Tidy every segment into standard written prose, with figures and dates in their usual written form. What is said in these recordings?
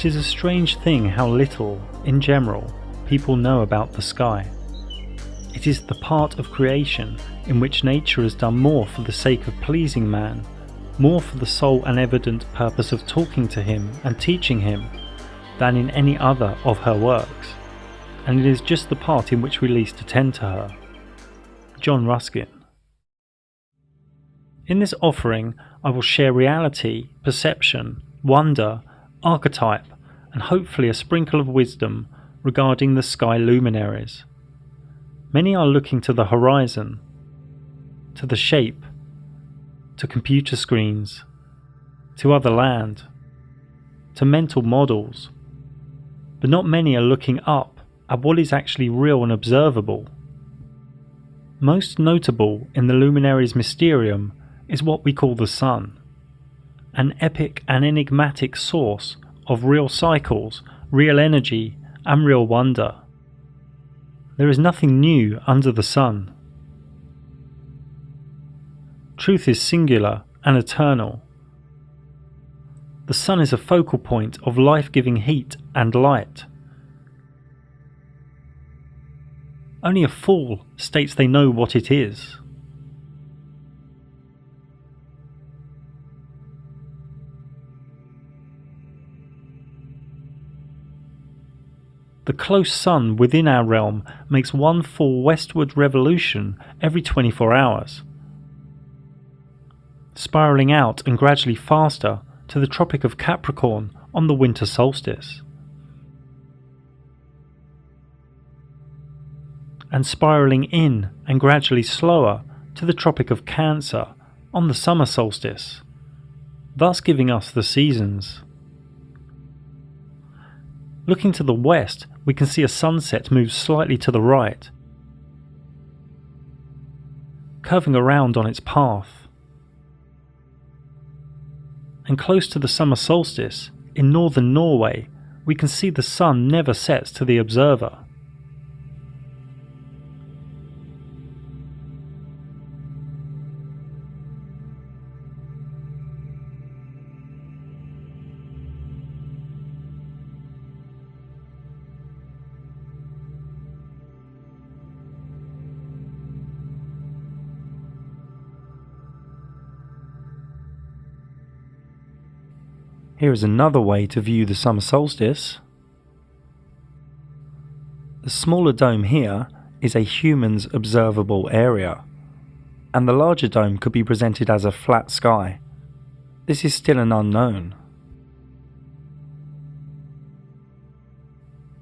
It is a strange thing how little, in general, people know about the sky. It is the part of creation in which nature has done more for the sake of pleasing man, more for the sole and evident purpose of talking to him and teaching him, than in any other of her works, and it is just the part in which we least attend to her. John Ruskin. In this offering, I will share reality, perception, wonder, archetype, and hopefully a sprinkle of wisdom regarding the sky luminaries. Many are looking to the horizon, to the shape, to computer screens, to other land, to mental models, but not many are looking up at what is actually real and observable. Most notable in the Luminaries' Mysterium is what we call the sun, an epic and enigmatic source of real cycles, real energy, and real wonder. There is nothing new under the sun. Truth is singular and eternal. The sun is a focal point of life-giving heat and light. Only a fool states they know what it is. The close sun within our realm makes one full westward revolution every 24 hours, spiralling out and gradually faster to the Tropic of Capricorn on the winter solstice, and spiralling in and gradually slower to the Tropic of Cancer on the summer solstice, thus giving us the seasons. Looking to the west, we can see a sunset move slightly to the right, curving around on its path. And close to the summer solstice, in northern Norway, we can see the sun never sets to the observer. Here is another way to view the summer solstice. The smaller dome here is a human's observable area, and the larger dome could be presented as a flat sky. This is still an unknown.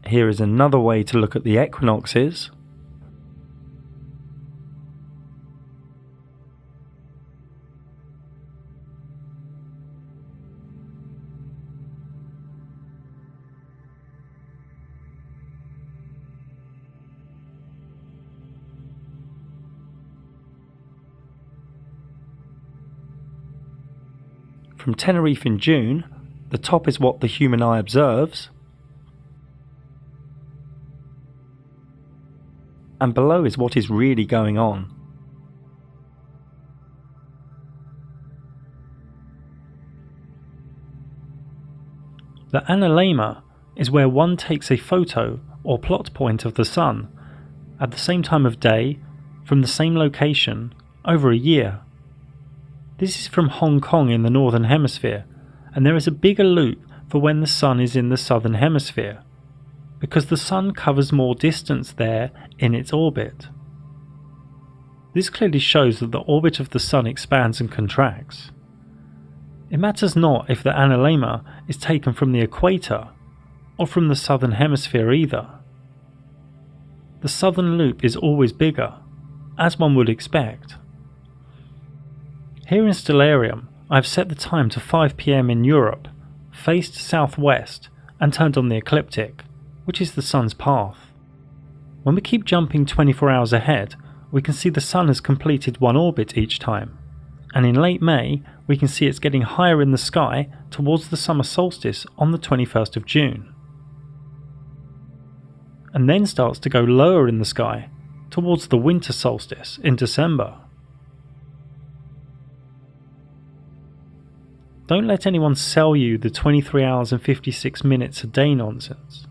Here is another way to look at the equinoxes. From Tenerife in June, the top is what the human eye observes, and below is what is really going on. The analemma is where one takes a photo or plot point of the sun at the same time of day, from the same location, over a year. This is from Hong Kong in the Northern Hemisphere, and there is a bigger loop for when the sun is in the Southern Hemisphere, because the sun covers more distance there in its orbit. This clearly shows that the orbit of the sun expands and contracts. It matters not if the analemma is taken from the equator or from the Southern Hemisphere either. The southern loop is always bigger, as one would expect. Here in Stellarium, I have set the time to 5 PM in Europe, faced southwest, and turned on the ecliptic, which is the sun's path. When we keep jumping 24 hours ahead, we can see the sun has completed one orbit each time, and in late May we can see it's getting higher in the sky towards the summer solstice on the 21st of June, and then starts to go lower in the sky towards the winter solstice in December. Don't let anyone sell you the 23 hours and 56 minutes a day nonsense.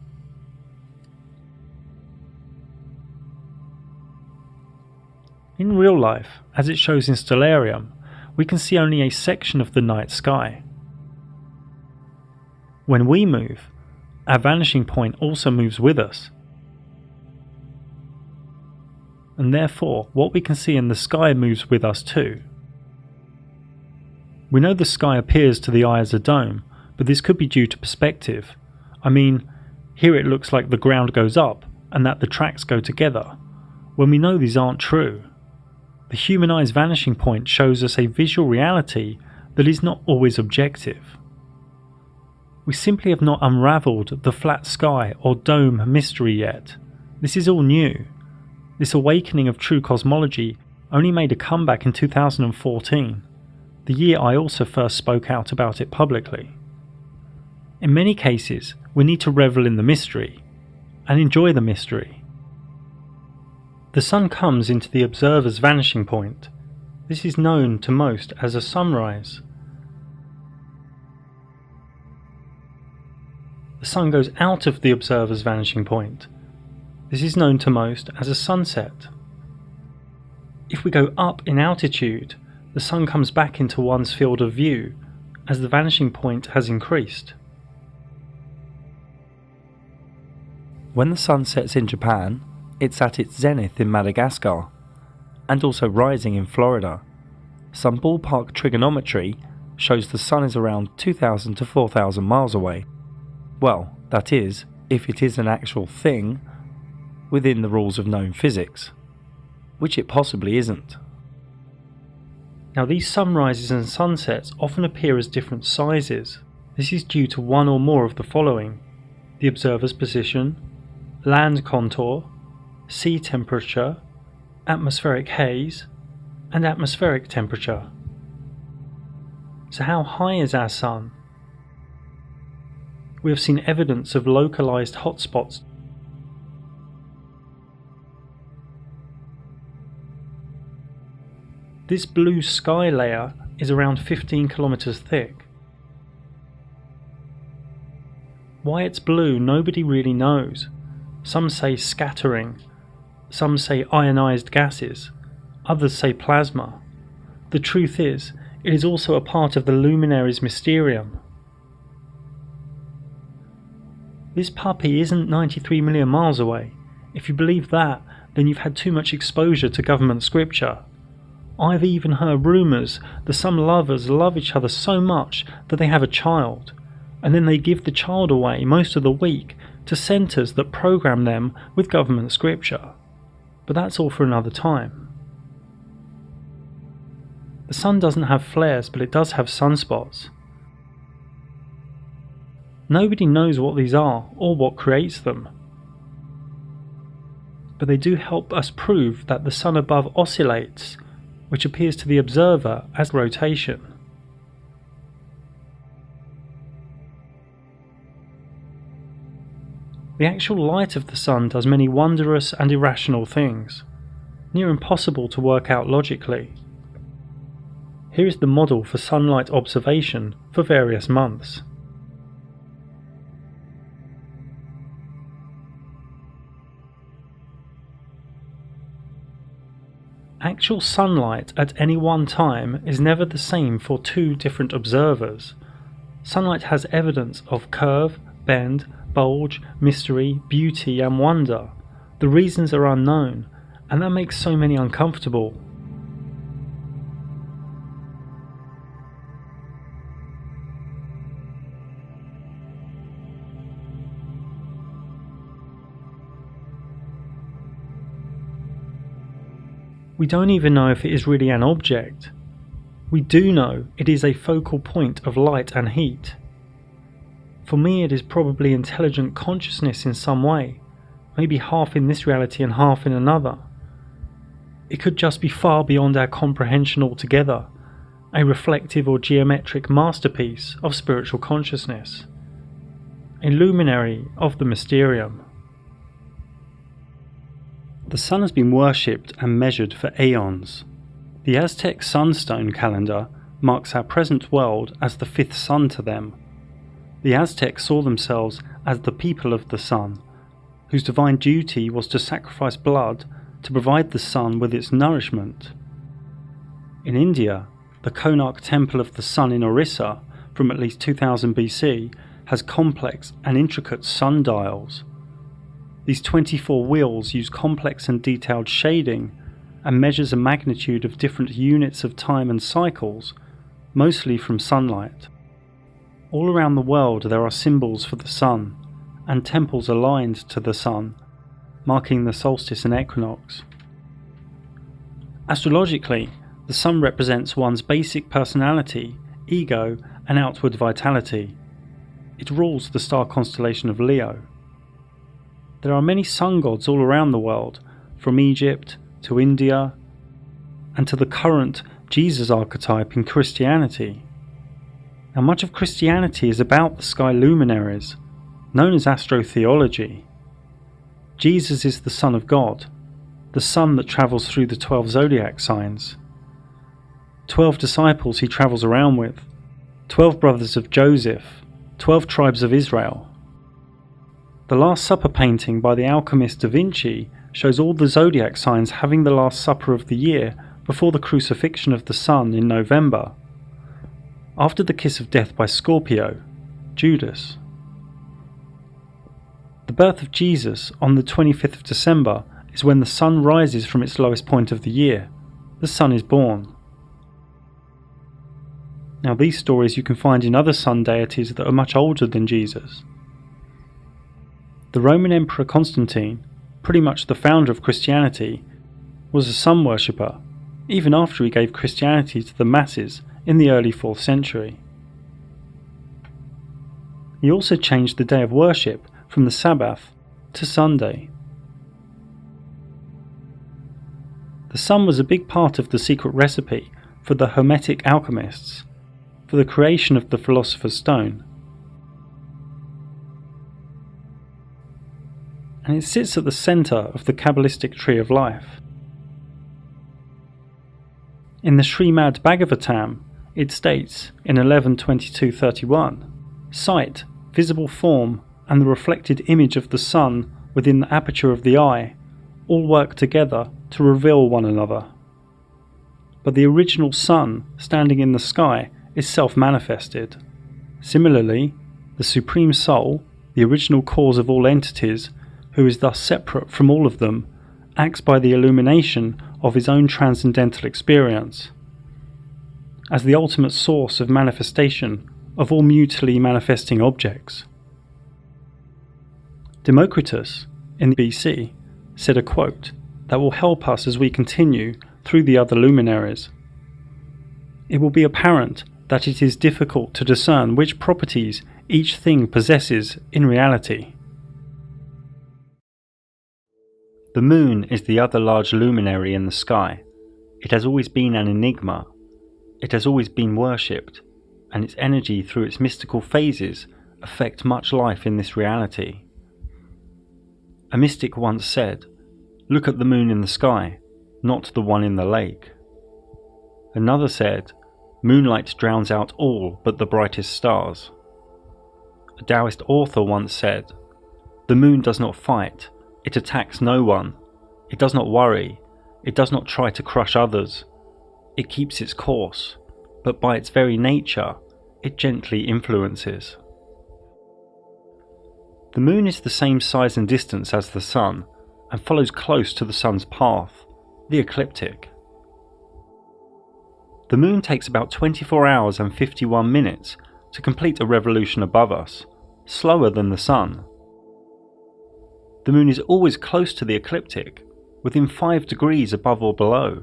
In real life, as it shows in Stellarium, we can see only a section of the night sky. When we move, our vanishing point also moves with us, and therefore what we can see in the sky moves with us too. We know the sky appears to the eye as a dome, but this could be due to perspective. I mean, here it looks like the ground goes up and that the tracks go together, when we know these aren't true. The human eye's vanishing point shows us a visual reality that is not always objective. We simply have not unravelled the flat sky or dome mystery yet. This is all new. This awakening of true cosmology only made a comeback in 2014, the year I also first spoke out about it publicly. In many cases, we need to revel in the mystery and enjoy the mystery. The sun comes into the observer's vanishing point. This is known to most as a sunrise. The sun goes out of the observer's vanishing point. This is known to most as a sunset. If we go up in altitude, the sun comes back into one's field of view as the vanishing point has increased. When the sun sets in Japan, it's at its zenith in Madagascar, and also rising in Florida. Some ballpark trigonometry shows the sun is around 2,000 to 4,000 miles away. Well, that is, if it is an actual thing within the rules of known physics, which it possibly isn't. Now, these sunrises and sunsets often appear as different sizes. This is due to one or more of the following: the observer's position, land contour, sea temperature, atmospheric haze, and atmospheric temperature. So how high is our sun? We have seen evidence of localized hotspots. This blue sky layer is around 15 kilometers thick. Why it's blue, nobody really knows. Some say scattering, some say ionized gases, others say plasma. The truth is, it is also a part of the Luminaries Mysterium. This puppy isn't 93 million miles away. If you believe that, then you've had too much exposure to government scripture. I've even heard rumours that some lovers love each other so much that they have a child, and then they give the child away most of the week to centres that program them with government scripture. But that's all for another time. The sun doesn't have flares, but it does have sunspots. Nobody knows what these are or what creates them, but they do help us prove that the sun above oscillates, which appears to the observer as rotation. The actual light of the sun does many wondrous and irrational things, near impossible to work out logically. Here is the model for sunlight observation for various months. Actual sunlight at any one time is never the same for two different observers. Sunlight has evidence of curve, bend, bulge, mystery, beauty and wonder. The reasons are unknown, and that makes so many uncomfortable. We don't even know if it is really an object. We do know it is a focal point of light and heat. For me, it is probably intelligent consciousness in some way, maybe half in this reality and half in another. It could just be far beyond our comprehension altogether, a reflective or geometric masterpiece of spiritual consciousness, a luminary of the Mysterium. The sun has been worshipped and measured for aeons. The Aztec sunstone calendar marks our present world as the fifth sun to them. The Aztecs saw themselves as the people of the sun, whose divine duty was to sacrifice blood to provide the sun with its nourishment. In India, the Konark Temple of the Sun in Orissa, from at least 2000 BC, has complex and intricate sundials. These 24 wheels use complex and detailed shading and measures a magnitude of different units of time and cycles, mostly from sunlight. All around the world there are symbols for the sun, and temples aligned to the sun, marking the solstice and equinox. Astrologically, the sun represents one's basic personality, ego, and outward vitality. It rules the star constellation of Leo. There are many sun gods all around the world, from Egypt to India, and to the current Jesus archetype in Christianity. Now, much of Christianity is about the sky luminaries, known as astrotheology. Jesus is the Son of God, the sun that travels through the 12 zodiac signs. 12 disciples he travels around with, 12 brothers of Joseph, 12 tribes of Israel. The Last Supper painting by the alchemist Da Vinci shows all the zodiac signs having the Last Supper of the year before the crucifixion of the sun in November, after the kiss of death by Scorpio, Judas. The birth of Jesus on the 25th of December is when the sun rises from its lowest point of the year. The sun is born. Now, these stories you can find in other sun deities that are much older than Jesus. The Roman Emperor Constantine, pretty much the founder of Christianity, was a sun worshipper, even after he gave Christianity to the masses in the early 4th century. He also changed the day of worship from the Sabbath to Sunday. The sun was a big part of the secret recipe for the Hermetic alchemists, for the creation of the Philosopher's Stone. And it sits at the centre of the Kabbalistic tree of life. In the Srimad Bhagavatam, it states in 11.22.31, "Sight, visible form, and the reflected image of the sun within the aperture of the eye all work together to reveal one another. But the original sun standing in the sky is self-manifested. Similarly, the Supreme Soul, the original cause of all entities, who is thus separate from all of them, acts by the illumination of his own transcendental experience, as the ultimate source of manifestation of all mutually manifesting objects." Democritus, in BC, said a quote that will help us as we continue through the other luminaries. "It will be apparent that it is difficult to discern which properties each thing possesses in reality." The moon is the other large luminary in the sky. It has always been an enigma. It has always been worshipped, and its energy through its mystical phases affect much life in this reality. A mystic once said, "Look at the moon in the sky, not the one in the lake." Another said, "Moonlight drowns out all but the brightest stars." A Taoist author once said, "The moon does not fight, it attacks no one, it does not worry, it does not try to crush others, it keeps its course, but by its very nature, it gently influences." The moon is the same size and distance as the sun, and follows close to the sun's path, the ecliptic. The moon takes about 24 hours and 51 minutes to complete a revolution above us, slower than the sun. The moon is always close to the ecliptic, within 5 degrees above or below.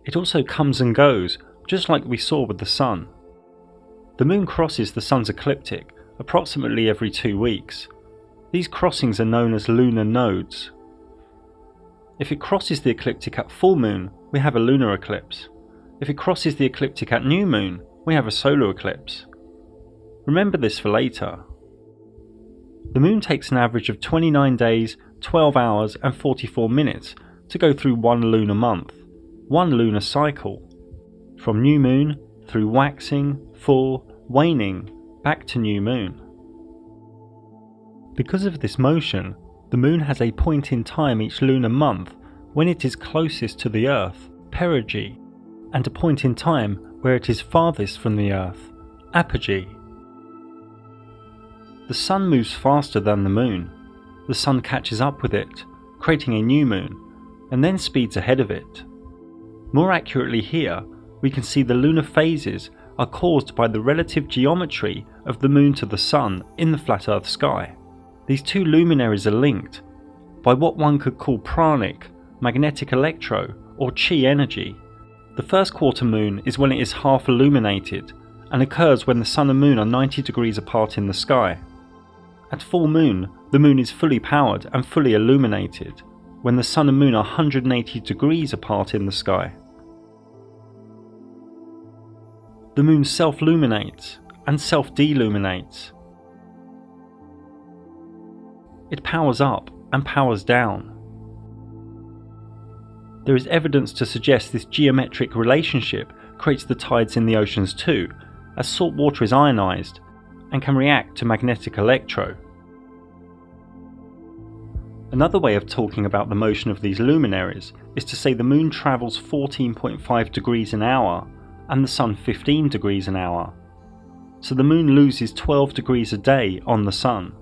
It also comes and goes, just like we saw with the sun. The moon crosses the sun's ecliptic approximately every 2 weeks. These crossings are known as lunar nodes. If it crosses the ecliptic at full moon, we have a lunar eclipse. If it crosses the ecliptic at new moon, we have a solar eclipse. Remember this for later. The moon takes an average of 29 days, 12 hours and 44 minutes to go through one lunar month, one lunar cycle. From new moon through waxing, full, waning, back to new moon. Because of this motion, the moon has a point in time each lunar month when it is closest to the Earth, perigee, and a point in time where it is farthest from the Earth, apogee. The Sun moves faster than the moon. The Sun catches up with it, creating a new moon, and then speeds ahead of it. More accurately here, we can see the lunar phases are caused by the relative geometry of the moon to the Sun in the flat Earth sky. These two luminaries are linked by what one could call pranic, magnetic electro, or chi energy. The first quarter moon is when it is half illuminated and occurs when the Sun and Moon are 90 degrees apart in the sky. At full moon, the moon is fully powered and fully illuminated when the Sun and Moon are 180 degrees apart in the sky. The moon self-luminates and self-deluminates. It powers up and powers down. There is evidence to suggest this geometric relationship creates the tides in the oceans too, as salt water is ionized and can react to magnetic electro. Another way of talking about the motion of these luminaries is to say the moon travels 14.5 degrees an hour and the Sun 15 degrees an hour. So the moon loses 12 degrees a day on the Sun.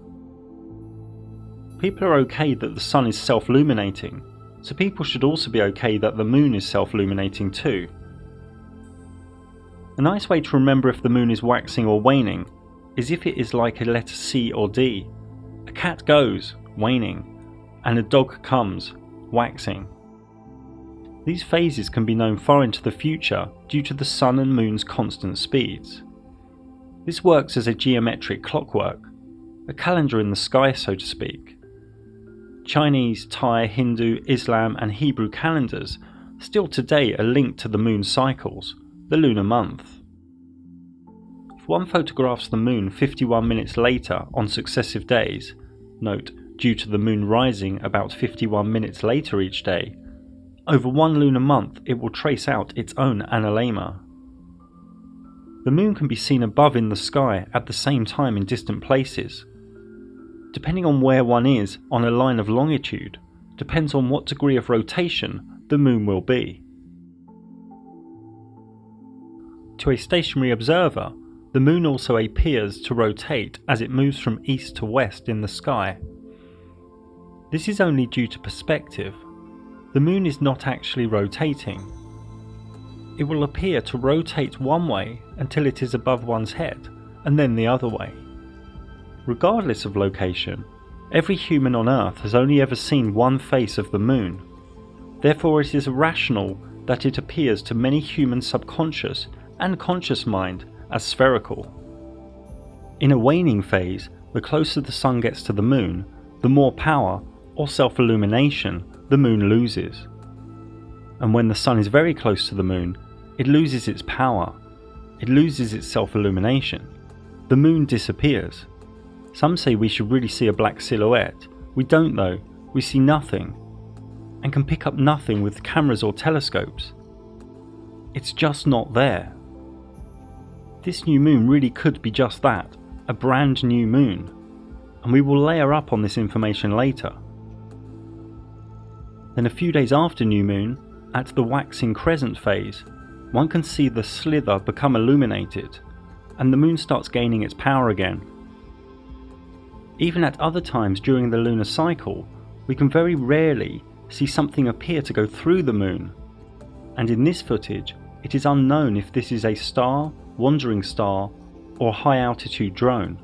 People are okay that the Sun is self-luminating, so people should also be okay that the moon is self-luminating too. A nice way to remember if the moon is waxing or waning is if it is like a letter C or D. A cat goes, waning, and a dog comes, waxing. These phases can be known far into the future due to the Sun and Moon's constant speeds. This works as a geometric clockwork, a calendar in the sky so to speak. Chinese, Thai, Hindu, Islam and Hebrew calendars still today are linked to the moon cycles, the lunar month. If one photographs the moon 51 minutes later on successive days, note due to the moon rising about 51 minutes later each day, over one lunar month it will trace out its own analemma. The moon can be seen above in the sky at the same time in distant places. Depending on where one is on a line of longitude, depends on what degree of rotation the moon will be. To a stationary observer, the moon also appears to rotate as it moves from east to west in the sky. This is only due to perspective. The moon is not actually rotating. It will appear to rotate one way until it is above one's head, and then the other way. Regardless of location, every human on Earth has only ever seen one face of the moon. Therefore it is rational that it appears to many human subconscious and conscious mind as spherical. In a waning phase, the closer the Sun gets to the moon, the more power, or self-illumination, the moon loses. And when the Sun is very close to the moon, it loses its power, it loses its self-illumination. The moon disappears. Some say we should really see a black silhouette. We don't though, we see nothing, and can pick up nothing with cameras or telescopes. It's just not there. This new moon really could be just that, a brand new moon, and we will layer up on this information later. Then a few days after new moon, at the waxing crescent phase, one can see the slither become illuminated, and the moon starts gaining its power again. Even at other times during the lunar cycle, we can very rarely see something appear to go through the moon, and in this footage it is unknown if this is a star, wandering star, or high altitude drone.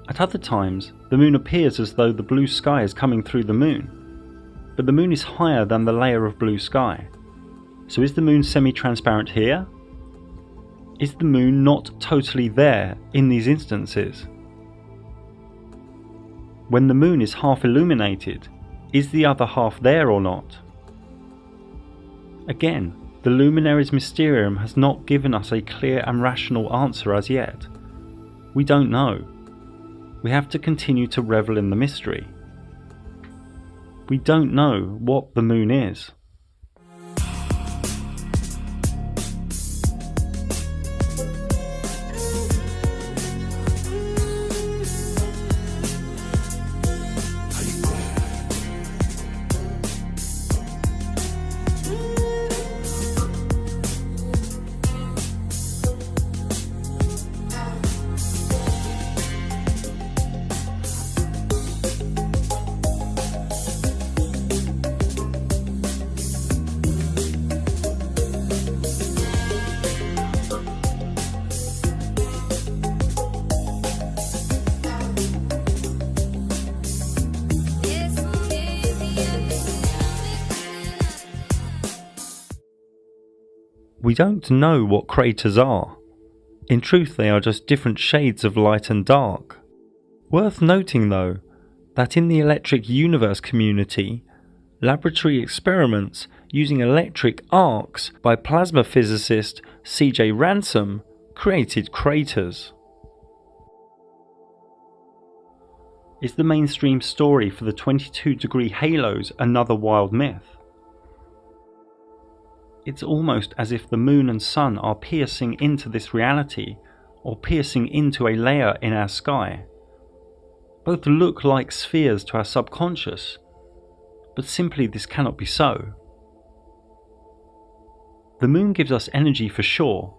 At other times, the moon appears as though the blue sky is coming through the moon, but the moon is higher than the layer of blue sky. So is the moon semi-transparent here? Is the moon not totally there in these instances? When the moon is half illuminated, is the other half there or not? Again, the Luminaries Mysterium has not given us a clear and rational answer as yet. We don't know. We have to continue to revel in the mystery. We don't know what the moon is. We don't know what craters are. In truth, they are just different shades of light and dark. Worth noting though, that in the electric universe community, laboratory experiments using electric arcs by plasma physicist C.J. Ransom created craters. Is the mainstream story for the 22-degree halos another wild myth? It's almost as if the moon and sun are piercing into this reality, or piercing into a layer in our sky. Both look like spheres to our subconscious, but simply this cannot be so. The moon gives us energy for sure,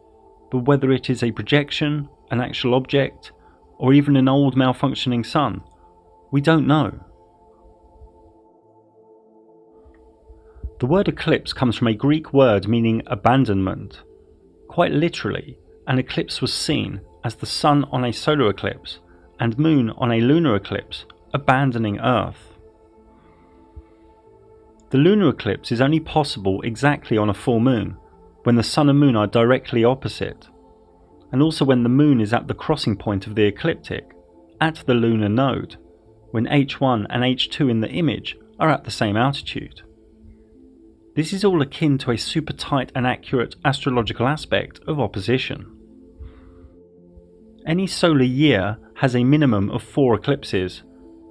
but whether it is a projection, an actual object, or even an old malfunctioning sun, we don't know. The word eclipse comes from a Greek word meaning abandonment. Quite literally, an eclipse was seen as the sun on a solar eclipse and moon on a lunar eclipse, abandoning Earth. The lunar eclipse is only possible exactly on a full moon, when the sun and moon are directly opposite, and also when the moon is at the crossing point of the ecliptic, at the lunar node, when H1 and H2 in the image are at the same altitude. This is all akin to a super tight and accurate astrological aspect of opposition. Any solar year has a minimum of 4 eclipses,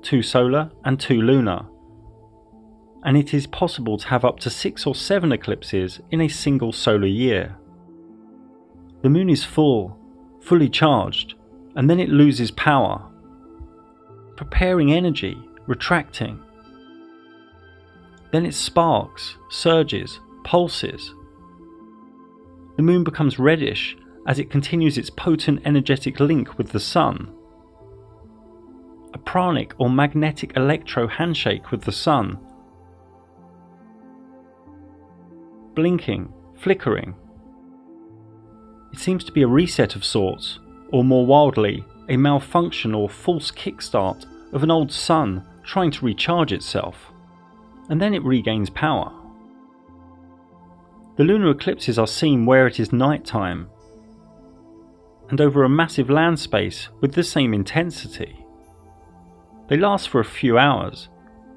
2 solar and 2 lunar, and it is possible to have up to 6 or 7 eclipses in a single solar year. The moon is full, fully charged, and then it loses power, preparing energy, retracting. Then it sparks, surges, pulses. The moon becomes reddish as it continues its potent energetic link with the sun. A pranic or magnetic electro handshake with the sun. Blinking, flickering. It seems to be a reset of sorts, or more wildly, a malfunction or false kickstart of an old sun trying to recharge itself, and then it regains power. The lunar eclipses are seen where it is night time, and over a massive land space with the same intensity. They last for a few hours,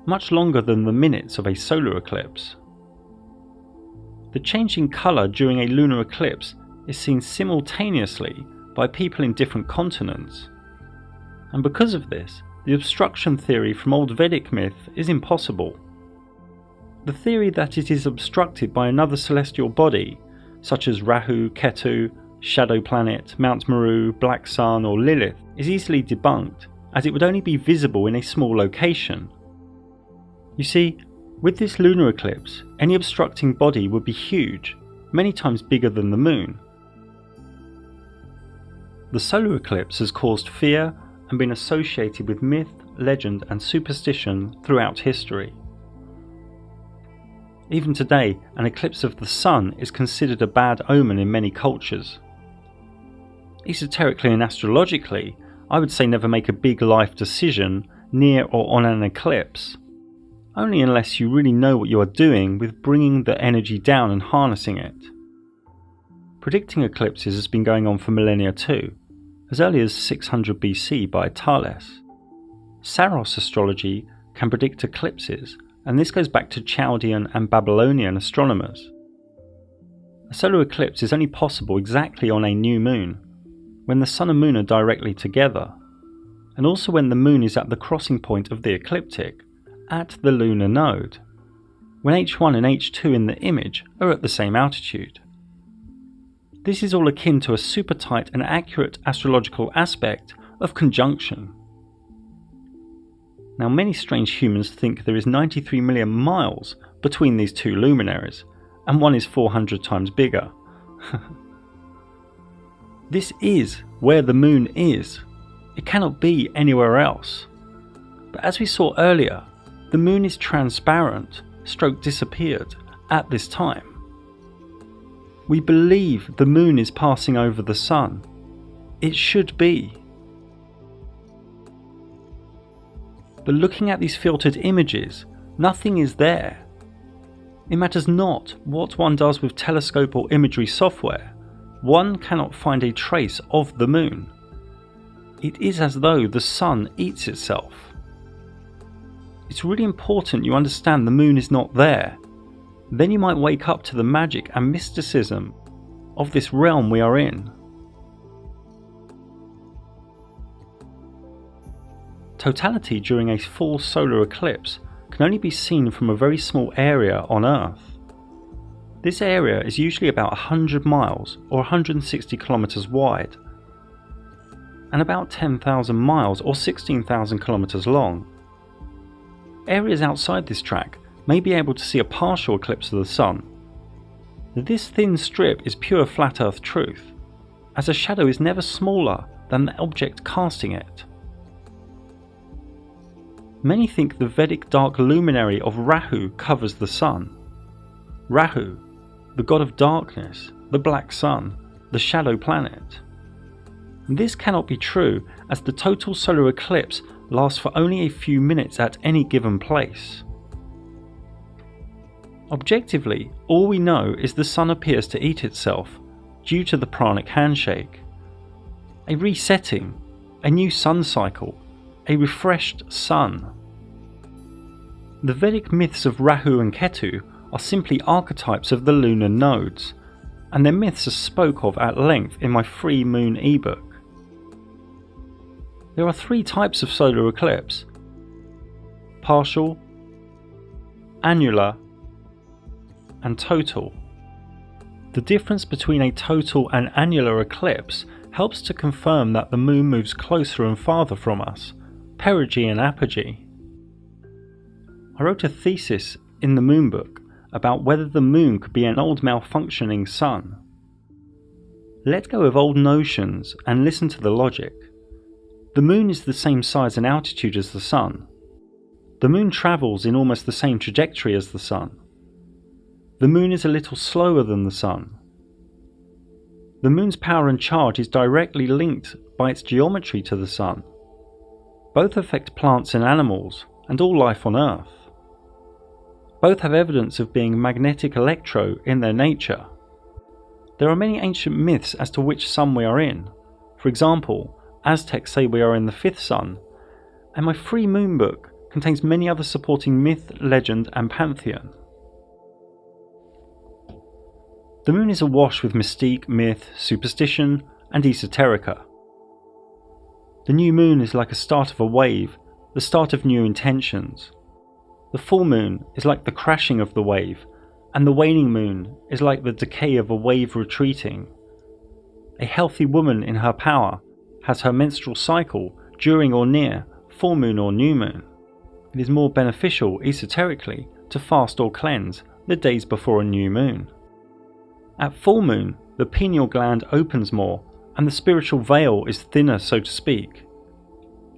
much longer than the minutes of a solar eclipse. The change in colour during a lunar eclipse is seen simultaneously by people in different continents, and because of this, the obstruction theory from old Vedic myth is impossible. The theory that it is obstructed by another celestial body, such as Rahu, Ketu, Shadow Planet, Mount Meru, Black Sun or Lilith, is easily debunked, as it would only be visible in a small location. You see, with this lunar eclipse, any obstructing body would be huge, many times bigger than the moon. The solar eclipse has caused fear and been associated with myth, legend and superstition throughout history. Even today, an eclipse of the sun is considered a bad omen in many cultures. Esoterically and astrologically, I would say never make a big life decision near or on an eclipse, only unless you really know what you are doing with bringing the energy down and harnessing it. Predicting eclipses has been going on for millennia too, as early as 600 BC by Thales. Saros astrology can predict eclipses, and this goes back to Chaldean and Babylonian astronomers. A solar eclipse is only possible exactly on a new moon, when the sun and moon are directly together, and also when the moon is at the crossing point of the ecliptic, at the lunar node, when H1 and H2 in the image are at the same altitude. This is all akin to a super tight and accurate astrological aspect of conjunction. Now, many strange humans think there is 93 million miles between these two luminaries, and one is 400 times bigger. This is where the moon is. It cannot be anywhere else. But as we saw earlier, the moon is transparent, stroke disappeared, at this time. We believe the moon is passing over the sun. It should be. But looking at these filtered images, nothing is there. It matters not what one does with telescope or imagery software, one cannot find a trace of the moon. It is as though the sun eats itself. It's really important you understand the moon is not there. Then you might wake up to the magic and mysticism of this realm we are in. Totality during a full solar eclipse can only be seen from a very small area on Earth. This area is usually about 100 miles or 160 kilometers wide, and about 10,000 miles or 16,000 kilometers long. Areas outside this track may be able to see a partial eclipse of the sun. This thin strip is pure flat Earth truth, as a shadow is never smaller than the object casting it. Many think the Vedic dark luminary of Rahu covers the sun. Rahu, the god of darkness, the black sun, the shadow planet. This cannot be true, as the total solar eclipse lasts for only a few minutes at any given place. Objectively, all we know is the sun appears to eat itself due to the pranic handshake. A resetting, a new sun cycle, a refreshed sun. The Vedic myths of Rahu and Ketu are simply archetypes of the lunar nodes, and their myths are spoke of at length in my free moon ebook. There are three types of solar eclipse: partial, annular, and total. The difference between a total and annular eclipse helps to confirm that the moon moves closer and farther from us, perigee and apogee. I wrote a thesis in the moon book about whether the moon could be an old malfunctioning sun. Let go of old notions and listen to the logic. The moon is the same size and altitude as the sun. The moon travels in almost the same trajectory as the sun. The moon is a little slower than the sun. The moon's power and charge is directly linked by its geometry to the sun. Both affect plants and animals and all life on Earth. Both have evidence of being magnetic electro in their nature. There are many ancient myths as to which sun we are in. For example, Aztecs say we are in the fifth sun, and my free moon book contains many other supporting myth, legend and pantheon. The moon is awash with mystique, myth, superstition and esoterica. The new moon is like a start of a wave, the start of new intentions. The full moon is like the crashing of the wave, and the waning moon is like the decay of a wave retreating. A healthy woman in her power has her menstrual cycle during or near full moon or new moon. It is more beneficial esoterically to fast or cleanse the days before a new moon. At full moon, the pineal gland opens more and the spiritual veil is thinner, so to speak.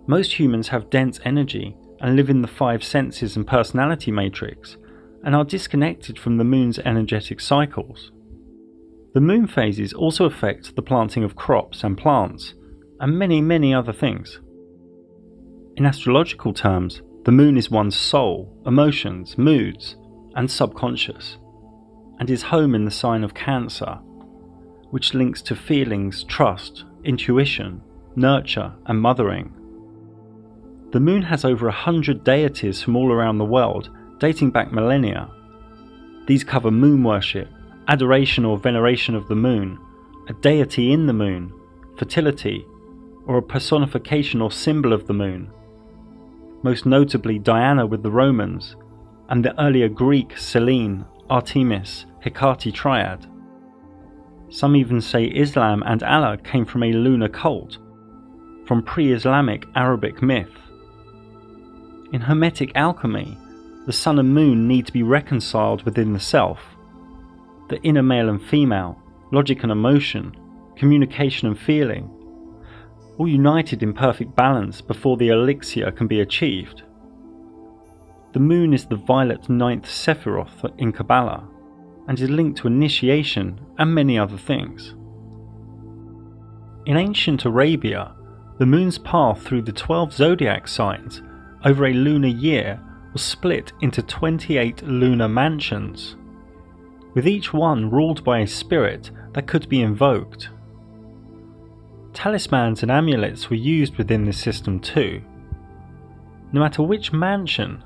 Most humans have dense energy and live in the five senses and personality matrix, and are disconnected from the moon's energetic cycles. The moon phases also affect the planting of crops and plants, and many other things. In astrological terms, the moon is one's soul, emotions, moods, and subconscious, and is home in the sign of Cancer, which links to feelings, trust, intuition, nurture, and mothering. The moon has over 100 deities from all around the world, dating back millennia. These cover moon worship, adoration or veneration of the moon, a deity in the moon, fertility, or a personification or symbol of the moon. Most notably Diana with the Romans, and the earlier Greek Selene, Artemis, Hecate triad. Some even say Islam and Allah came from a lunar cult, from pre-Islamic Arabic myth. In Hermetic alchemy, the sun and moon need to be reconciled within the self. The inner male and female, logic and emotion, communication and feeling, all united in perfect balance before the elixir can be achieved. The moon is the violet ninth Sephiroth in Kabbalah, and is linked to initiation and many other things. In ancient Arabia, the moon's path through the 12 zodiac signs over a lunar year was split into 28 lunar mansions, with each one ruled by a spirit that could be invoked. Talismans and amulets were used within this system too. No matter which mansion,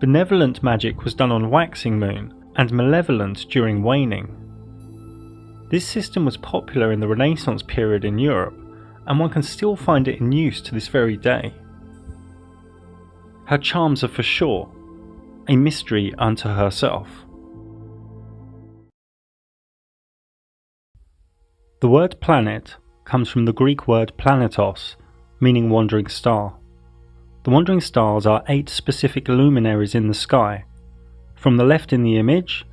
benevolent magic was done on waxing moon and malevolent during waning. This system was popular in the Renaissance period in Europe, and one can still find it in use to this very day. Her charms are for sure a mystery unto herself. The word planet comes from the Greek word planetos, meaning wandering star. The wandering stars are 8 specific luminaries in the sky. From the left in the image,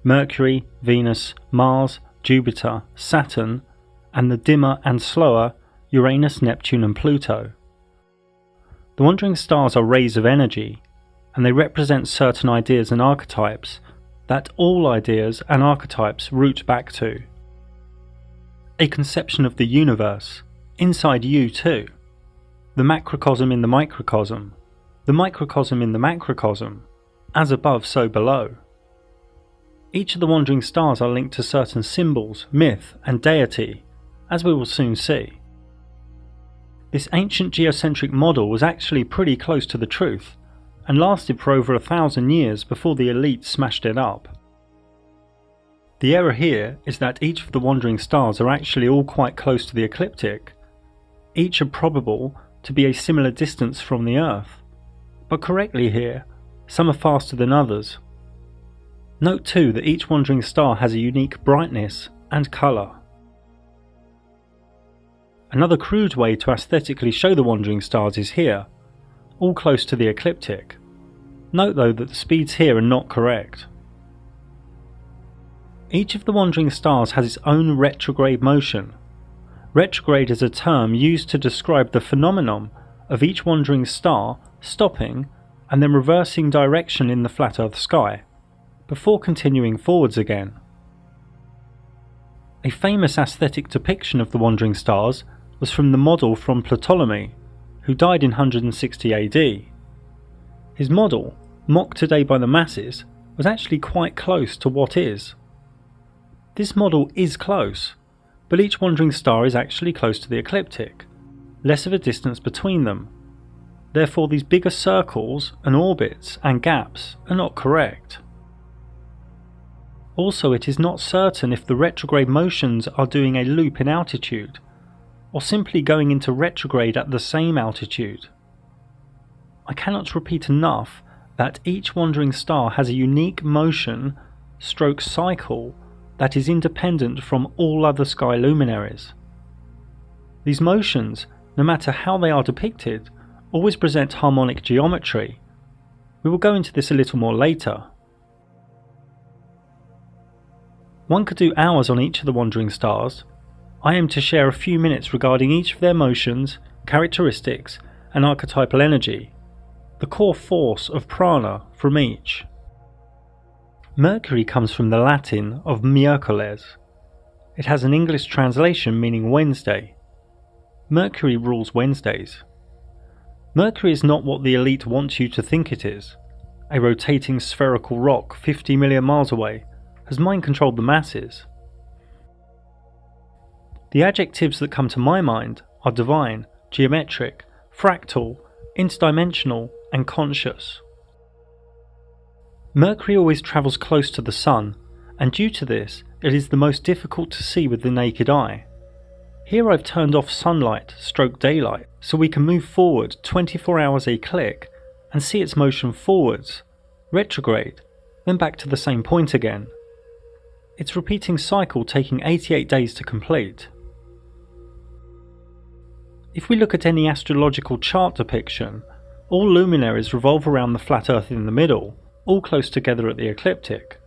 Mercury, Venus, Mars, Jupiter, Saturn, and the dimmer and slower Uranus, Neptune and Pluto. The wandering stars are rays of energy, and they represent certain ideas and archetypes that all ideas and archetypes root back to. A conception of the universe, inside you too. The macrocosm in the microcosm in the macrocosm, as above so below. Each of the wandering stars are linked to certain symbols, myth and deity, as we will soon see. This ancient geocentric model was actually pretty close to the truth, and lasted for over 1,000 years before the elite smashed it up. The error here is that each of the wandering stars are actually all quite close to the ecliptic. Each are probable to be a similar distance from the Earth, but correctly here, some are faster than others. Note too that each wandering star has a unique brightness and colour. Another crude way to aesthetically show the wandering stars is here, all close to the ecliptic. Note though that the speeds here are not correct. Each of the wandering stars has its own retrograde motion. Retrograde is a term used to describe the phenomenon of each wandering star stopping and then reversing direction in the flat Earth sky, before continuing forwards again. A famous aesthetic depiction of the wandering stars was from the model from Ptolemy, who died in 160 AD. His model, mocked today by the masses, was actually quite close to what is. This model is close, but each wandering star is actually close to the ecliptic, less of a distance between them. Therefore these bigger circles and orbits and gaps are not correct. Also, it is not certain if the retrograde motions are doing a loop in altitude, or simply going into retrograde at the same altitude. I cannot repeat enough that each wandering star has a unique motion stroke cycle that is independent from all other sky luminaries. These motions, no matter how they are depicted, always present harmonic geometry. We will go into this a little more later. One could do hours on each of the wandering stars. I aim to share a few minutes regarding each of their motions, characteristics and archetypal energy, the core force of prana from each. Mercury comes from the Latin of miércoles. It has an English translation meaning Wednesday. Mercury rules Wednesdays. Mercury is not what the elite want you to think it is, a rotating spherical rock 50 million miles away, has mind controlled the masses. The adjectives that come to my mind are divine, geometric, fractal, interdimensional and conscious. Mercury always travels close to the Sun, and due to this it is the most difficult to see with the naked eye. Here I've turned off sunlight stroke daylight so we can move forward 24 hours a click and see its motion forwards, retrograde, then back to the same point again. Its repeating cycle taking 88 days to complete. If we look at any astrological chart depiction, all luminaries revolve around the flat Earth in the middle, all close together at the ecliptic.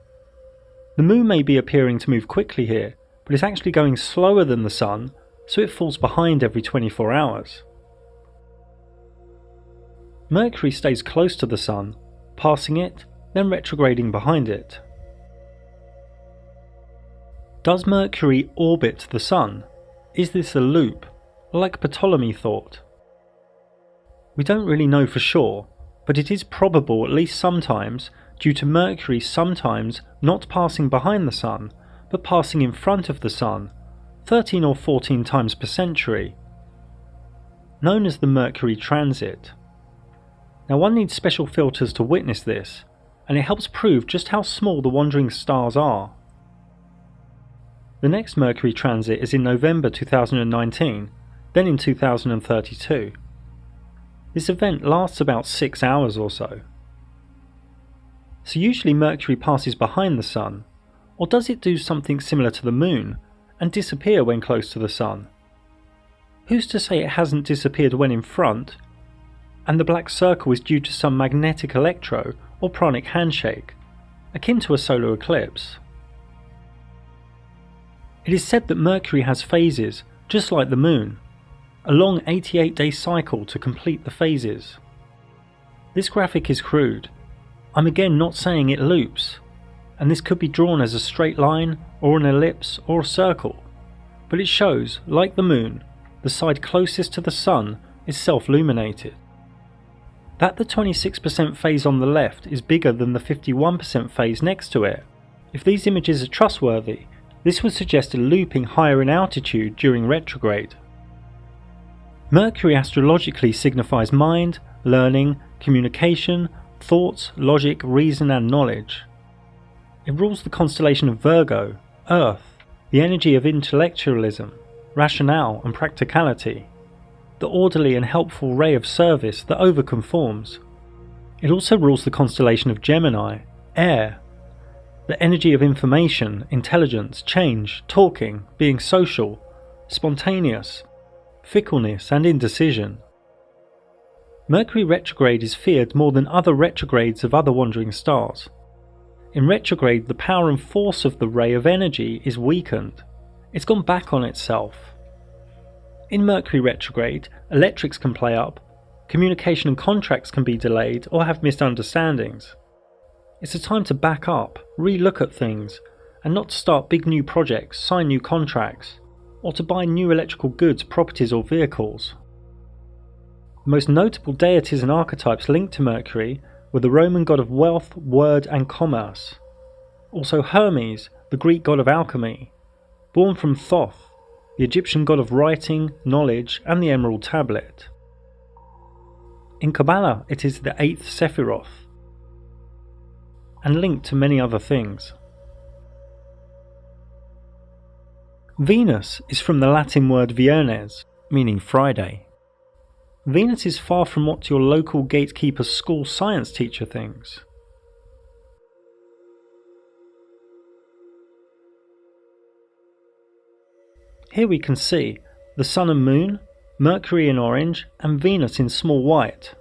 The Moon may be appearing to move quickly here, but is actually going slower than the Sun, so it falls behind every 24 hours. Mercury stays close to the Sun, passing it, then retrograding behind it. Does Mercury orbit the Sun? Is this a loop, like Ptolemy thought? We don't really know for sure, but it is probable at least sometimes due to Mercury sometimes not passing behind the Sun, but passing in front of the Sun, 13 or 14 times per century, known as the Mercury transit. Now one needs special filters to witness this, and it helps prove just how small the wandering stars are. The next Mercury transit is in November 2019, then in 2032. This event lasts about 6 hours or so. So usually Mercury passes behind the Sun, or does it do something similar to the Moon and disappear when close to the Sun? Who's to say it hasn't disappeared when in front, and the black circle is due to some magnetic electro or pranic handshake, akin to a solar eclipse? It is said that Mercury has phases, just like the Moon, a long 88-day cycle to complete the phases. This graphic is crude. I'm again not saying it loops, and this could be drawn as a straight line or an ellipse or a circle, but it shows, like the Moon, the side closest to the Sun is self-luminated. That the 26% phase on the left is bigger than the 51% phase next to it. If these images are trustworthy, this would suggest a looping higher in altitude during retrograde. Mercury astrologically signifies mind, learning, communication, thoughts, logic, reason and knowledge. It rules the constellation of Virgo, Earth, the energy of intellectualism, rationale and practicality, the orderly and helpful ray of service that overconforms. It also rules the constellation of Gemini, Air, the energy of information, intelligence, change, talking, being social, spontaneous, fickleness and indecision. Mercury retrograde is feared more than other retrogrades of other wandering stars. In retrograde, the power and force of the ray of energy is weakened. It's gone back on itself. In Mercury retrograde, electrics can play up, communication and contracts can be delayed or have misunderstandings. It's a time to back up, re-look at things, and not to start big new projects, sign new contracts, or to buy new electrical goods, properties or vehicles. The most notable deities and archetypes linked to Mercury were the Roman god of wealth, word and commerce. Also Hermes, the Greek god of alchemy, born from Thoth, the Egyptian god of writing, knowledge and the Emerald Tablet. In Kabbalah it is the 8th Sephiroth, and linked to many other things. Venus is from the Latin word Viernes, meaning Friday. Venus is far from what your local gatekeeper school science teacher thinks. Here we can see the Sun and Moon, Mercury in orange and Venus in small white.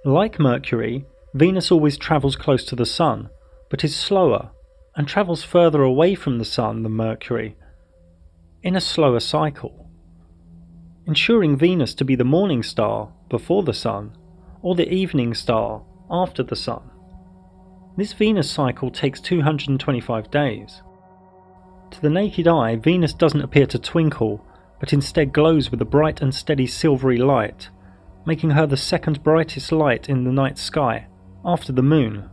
Like Mercury, Venus always travels close to the Sun, but is slower and travels further away from the Sun than Mercury, in a slower cycle, ensuring Venus to be the morning star before the Sun, or the evening star after the Sun. This Venus cycle takes 225 days. To the naked eye, Venus doesn't appear to twinkle, but instead glows with a bright and steady silvery light, making her the second brightest light in the night sky, after the Moon.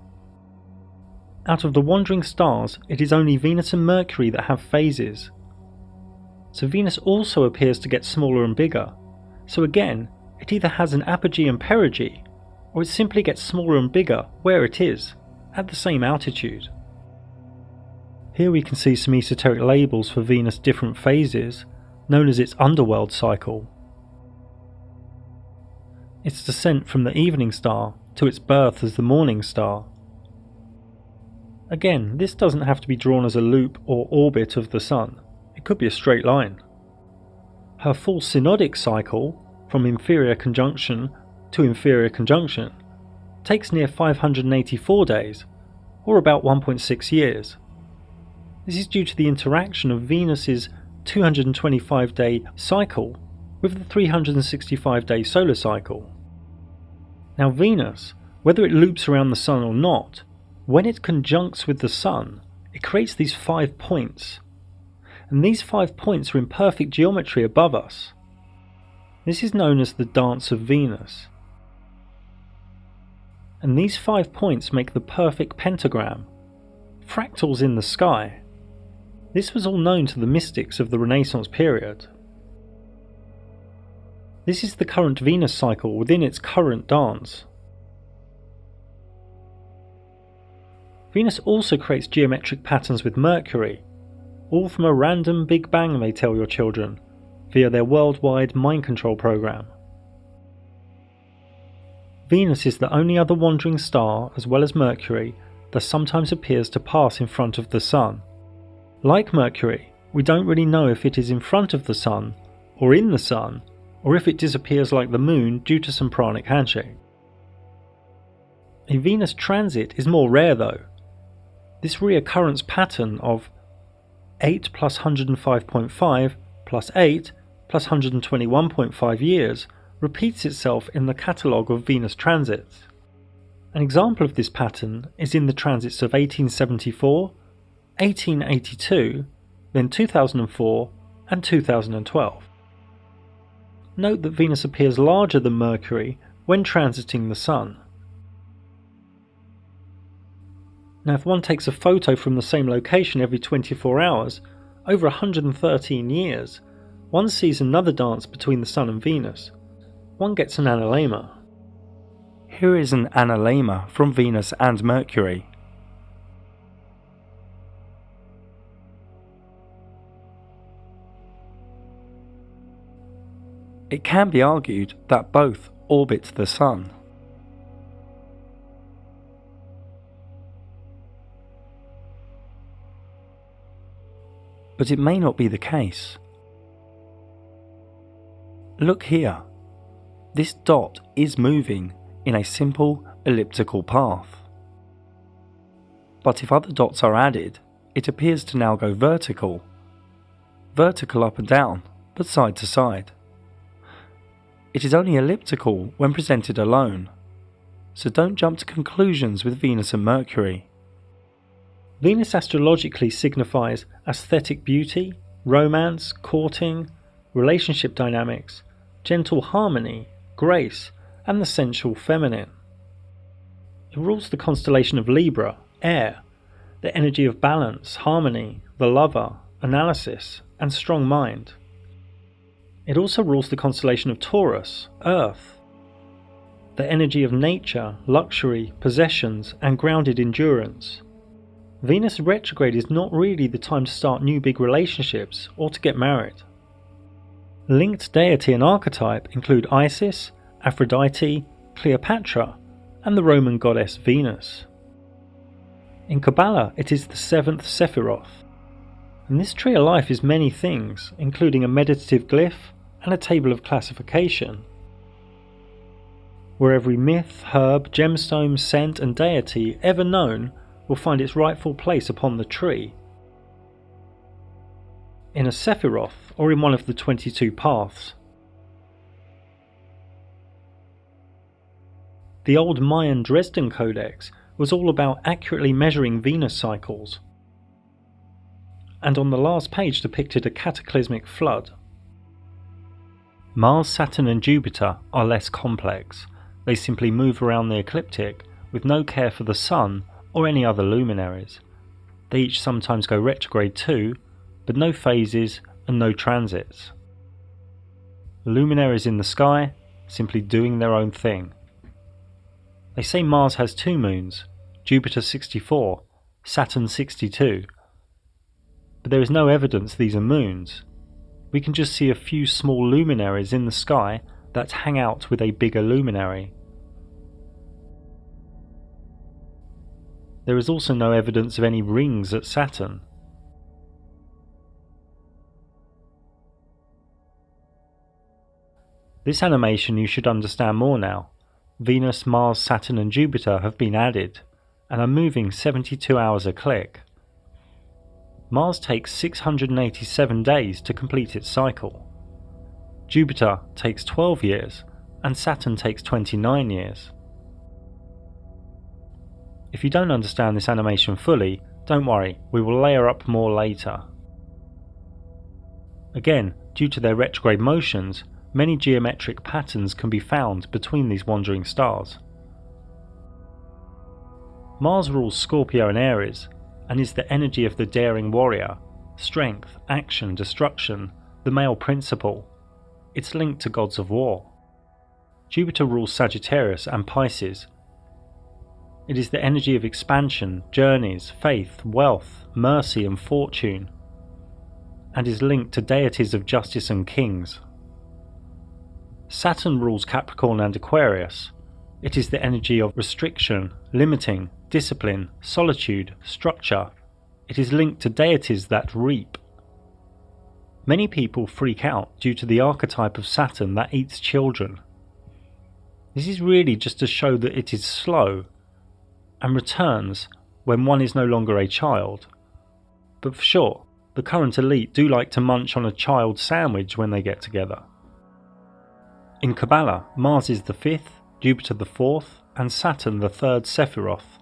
Out of the wandering stars, it is only Venus and Mercury that have phases. So Venus also appears to get smaller and bigger, so again, it either has an apogee and perigee, or it simply gets smaller and bigger where it is, at the same altitude. Here we can see some esoteric labels for Venus' different phases, known as its underworld cycle. Its descent from the evening star to its birth as the morning star. Again, this doesn't have to be drawn as a loop or orbit of the Sun, it could be a straight line. Her full synodic cycle, from inferior conjunction to inferior conjunction, takes near 584 days, or about 1.6 years. This is due to the interaction of Venus's 225-day cycle with the 365-day solar cycle. Now Venus, whether it loops around the Sun or not, when it conjuncts with the Sun, it creates these 5 points. And these 5 points are in perfect geometry above us. This is known as the Dance of Venus. and these 5 points make the perfect pentagram. Fractals in the sky. This was all known to the mystics of the Renaissance period. This is the current Venus cycle within its current dance. Venus also creates geometric patterns with Mercury, all from a random Big Bang, they tell your children, via their worldwide mind control program. Venus is the only other wandering star, as well as Mercury, that sometimes appears to pass in front of the Sun. Like Mercury, we don't really know if it is in front of the Sun, or in the Sun, or if it disappears like the Moon due to some pranic handshake. A Venus transit is more rare though. This reoccurrence pattern of 8 plus 105.5 plus 8 plus 121.5 years repeats itself in the catalogue of Venus transits. An example of this pattern is in the transits of 1874, 1882, then 2004 and 2012. Note that Venus appears larger than Mercury when transiting the Sun. Now if one takes a photo from the same location every 24 hours, over 113 years, one sees another dance between the Sun and Venus. One gets an analemma. Here is an analemma from Venus and Mercury. It can be argued that both orbit the Sun. But it may not be the case. Look here. This dot is moving in a simple elliptical path. But if other dots are added, it appears to now go vertical. Vertical up and down, but side to side. It is only elliptical when presented alone, so don't jump to conclusions with Venus and Mercury. Venus astrologically signifies aesthetic beauty, romance, courting, relationship dynamics, gentle harmony, grace, and the sensual feminine. It rules the constellation of Libra, air, the energy of balance, harmony, the lover, analysis, and strong mind. It also rules the constellation of Taurus, earth, the energy of nature, luxury, possessions, and grounded endurance. Venus retrograde is not really the time to start new big relationships or to get married. Linked deity and archetype include Isis, Aphrodite, Cleopatra, and the Roman goddess Venus. In Kabbalah, it is the 7th Sephiroth, and this tree of life is many things, including a meditative glyph and a table of classification, where every myth, herb, gemstone, scent, and deity ever known will find its rightful place upon the tree, in a Sephiroth or in one of the 22 paths. The old Mayan Dresden Codex was all about accurately measuring Venus cycles, and on the last page depicted a cataclysmic flood. Mars, Saturn and Jupiter are less complex. They simply move around the ecliptic with no care for the Sun or any other luminaries. They each sometimes go retrograde too, but no phases and no transits. Luminaries in the sky, simply doing their own thing. They say Mars has 2 moons, Jupiter 64, Saturn 62, but there is no evidence these are moons. We can just see a few small luminaries in the sky that hang out with a bigger luminary. There is also no evidence of any rings at Saturn. This animation you should understand more now. Venus, Mars, Saturn and Jupiter have been added, and are moving 72 hours a click. Mars takes 687 days to complete its cycle. Jupiter takes 12 years, and Saturn takes 29 years. If you don't understand this animation fully, don't worry, we will layer up more later. Again, due to their retrograde motions, many geometric patterns can be found between these wandering stars. Mars rules Scorpio and Aries, and is the energy of the daring warrior, strength, action, destruction, the male principle. It's linked to gods of war. Jupiter rules Sagittarius and Pisces. It is the energy of expansion, journeys, faith, wealth, mercy and fortune, and is linked to deities of justice and kings. Saturn rules Capricorn and Aquarius. It is the energy of restriction, limiting, discipline, solitude, structure. It is linked to deities that reap. Many people freak out due to the archetype of Saturn that eats children. This is really just to show that it is slow and returns when one is no longer a child. But for sure, the current elite do like to munch on a child sandwich when they get together. In Kabbalah, Mars is the 5th, Jupiter the 4th, and Saturn the 3rd Sephiroth.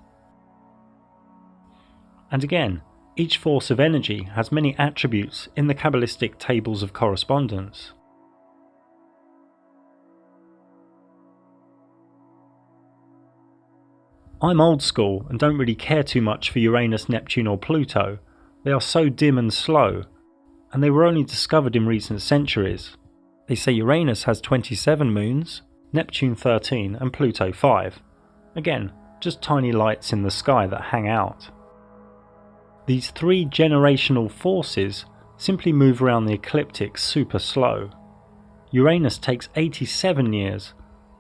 And again, each force of energy has many attributes in the Kabbalistic tables of correspondence. I'm old school and don't really care too much for Uranus, Neptune or Pluto. They are so dim and slow, and they were only discovered in recent centuries. They say Uranus has 27 moons, Neptune 13 and Pluto 5. Again, just tiny lights in the sky that hang out. These three generational forces simply move around the ecliptic super slow. Uranus takes 87 years,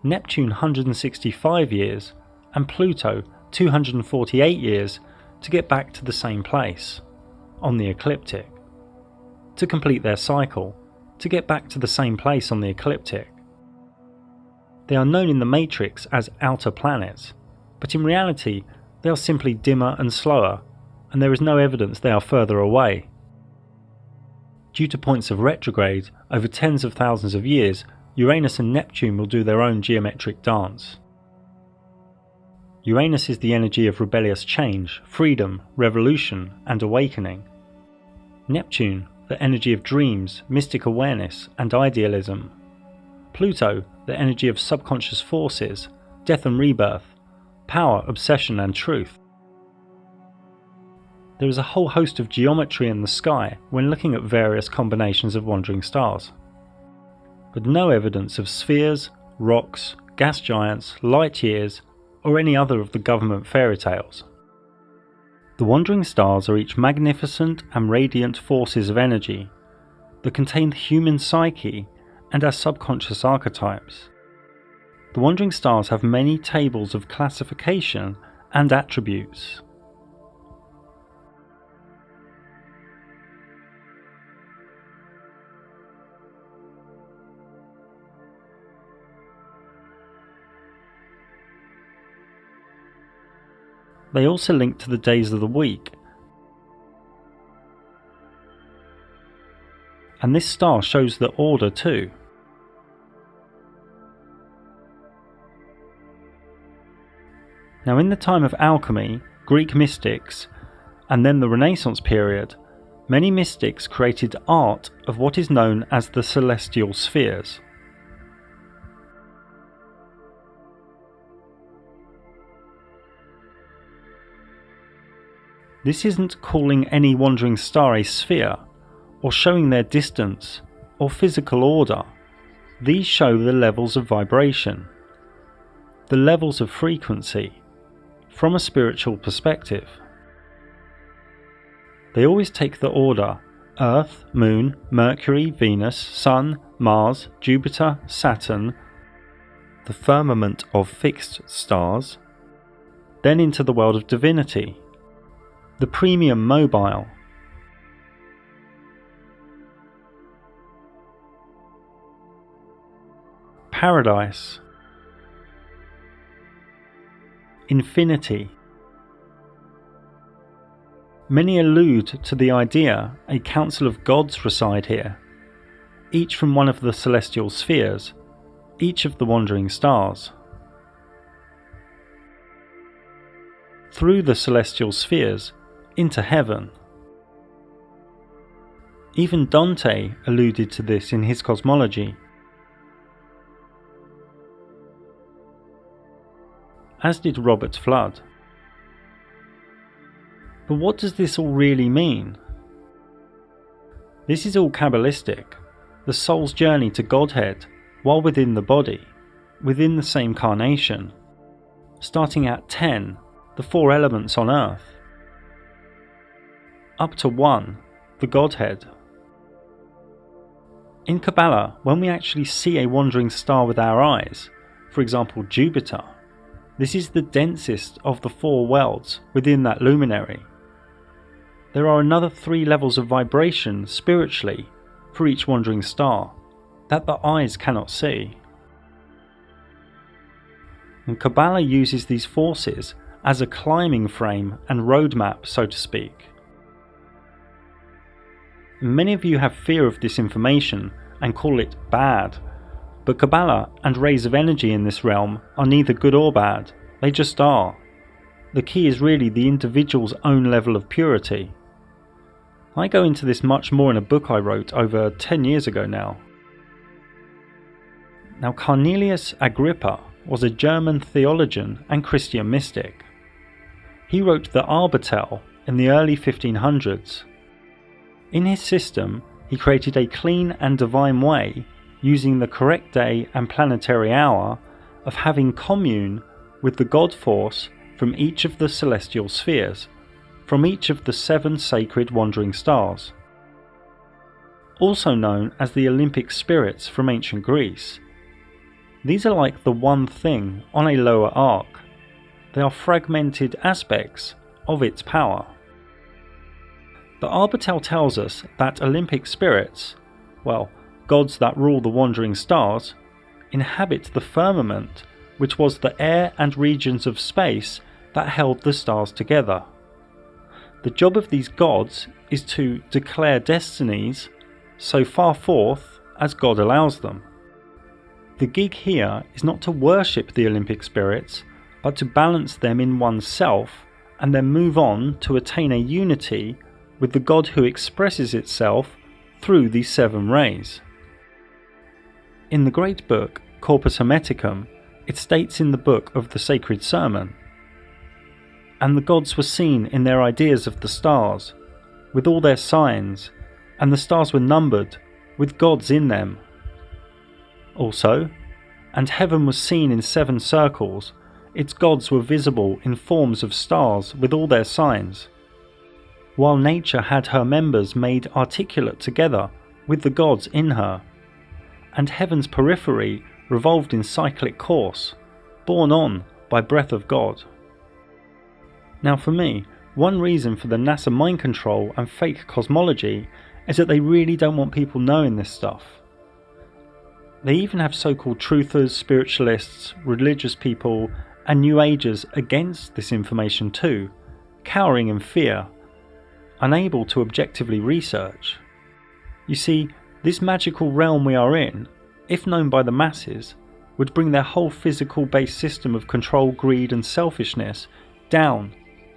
Neptune 165 years, and Pluto 248 years to get back to the same place, on the ecliptic. To complete their cycle, to get back to the same place on the ecliptic. They are known in the matrix as outer planets, but in reality they are simply dimmer and slower, and there is no evidence they are further away. Due to points of retrograde over tens of thousands of years, Uranus and Neptune will do their own geometric dance. Uranus is the energy of rebellious change, freedom, revolution, and awakening. Neptune, the energy of dreams, mystic awareness, and idealism. Pluto, the energy of subconscious forces, death and rebirth, power, obsession, and truth. There is a whole host of geometry in the sky when looking at various combinations of wandering stars, but no evidence of spheres, rocks, gas giants, light years, or any other of the government fairy tales. The wandering stars are each magnificent and radiant forces of energy that contain the human psyche and our subconscious archetypes. The wandering stars have many tables of classification and attributes. They also link to the days of the week, and this star shows the order too. Now, in the time of alchemy, Greek mystics, and then the Renaissance period, many mystics created art of what is known as the celestial spheres. This isn't calling any wandering star a sphere, or showing their distance, or physical order. These show the levels of vibration, the levels of frequency, from a spiritual perspective. They always take the order Earth, Moon, Mercury, Venus, Sun, Mars, Jupiter, Saturn, the firmament of fixed stars, then into the world of divinity, the premium mobile, paradise, infinity. Many allude to the idea a council of gods reside here, each from one of the celestial spheres, each of the wandering stars. Through the celestial spheres, into heaven. Even Dante alluded to this in his cosmology. As did Robert Flood. But what does this all really mean? This is all Kabbalistic, the soul's journey to Godhead while within the body, within the same carnation, starting at 10, the 4 elements on earth, up to 1, the Godhead. In Kabbalah, when we actually see a wandering star with our eyes, for example Jupiter, this is the densest of the 4 worlds within that luminary. There are another 3 levels of vibration spiritually for each wandering star that the eyes cannot see. And Kabbalah uses these forces as a climbing frame and roadmap, so to speak. Many of you have fear of this information and call it bad, but Kabbalah and rays of energy in this realm are neither good or bad, they just are. The key is really the individual's own level of purity. I go into this much more in a book I wrote over 10 years ago now. Now, Cornelius Agrippa was a German theologian and Christian mystic. He wrote the Arbitell in the early 1500s. In his system, he created a clean and divine way, using the correct day and planetary hour, of having commune with the God force from each of the celestial spheres, from each of the 7 sacred wandering stars, also known as the Olympic spirits from ancient Greece. These are like the one thing on a lower arc. They are fragmented aspects of its power. The Arbitell tells us that Olympic spirits, well, gods that rule the wandering stars, inhabit the firmament, which was the air and regions of space that held the stars together. The job of these gods is to declare destinies so far forth as God allows them. The gig here is not to worship the Olympic spirits, but to balance them in oneself and then move on to attain a unity with the God who expresses itself through these 7 rays. In the great book Corpus Hermeticum, it states in the book of the Sacred Sermon, "And the gods were seen in their ideas of the stars, with all their signs, and the stars were numbered, with gods in them." Also, "And heaven was seen in 7 circles, its gods were visible in forms of stars with all their signs, while nature had her members made articulate together with the gods in her, and heaven's periphery revolved in cyclic course, borne on by breath of God." Now for me, one reason for the NASA mind control and fake cosmology is that they really don't want people knowing this stuff. They even have so-called truthers, spiritualists, religious people and New Agers against this information too, cowering in fear, unable to objectively research. You see, this magical realm we are in, if known by the masses, would bring their whole physical-based system of control, greed and selfishness down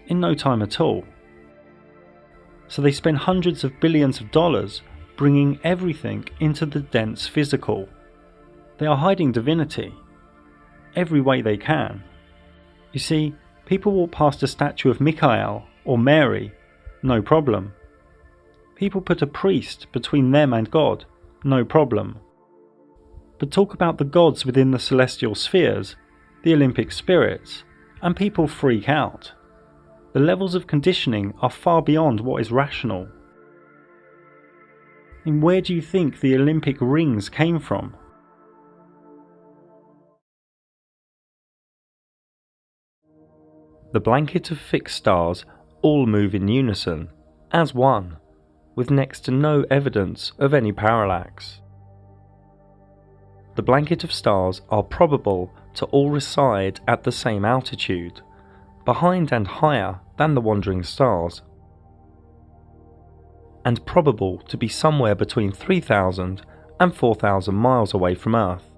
in no time at all. So they spend hundreds of billions of dollars bringing everything into the dense physical. They are hiding divinity every way they can. You see, people walk past a statue of Michael or Mary, no problem. People put a priest between them and God, no problem. But talk about the gods within the celestial spheres, the Olympic spirits, and people freak out. The levels of conditioning are far beyond what is rational. And where do you think the Olympic rings came from? The blanket of fixed stars all move in unison, as one, with next to no evidence of any parallax. The blanket of stars are probable to all reside at the same altitude, behind and higher than the wandering stars, and probable to be somewhere between 3,000 and 4,000 miles away from Earth.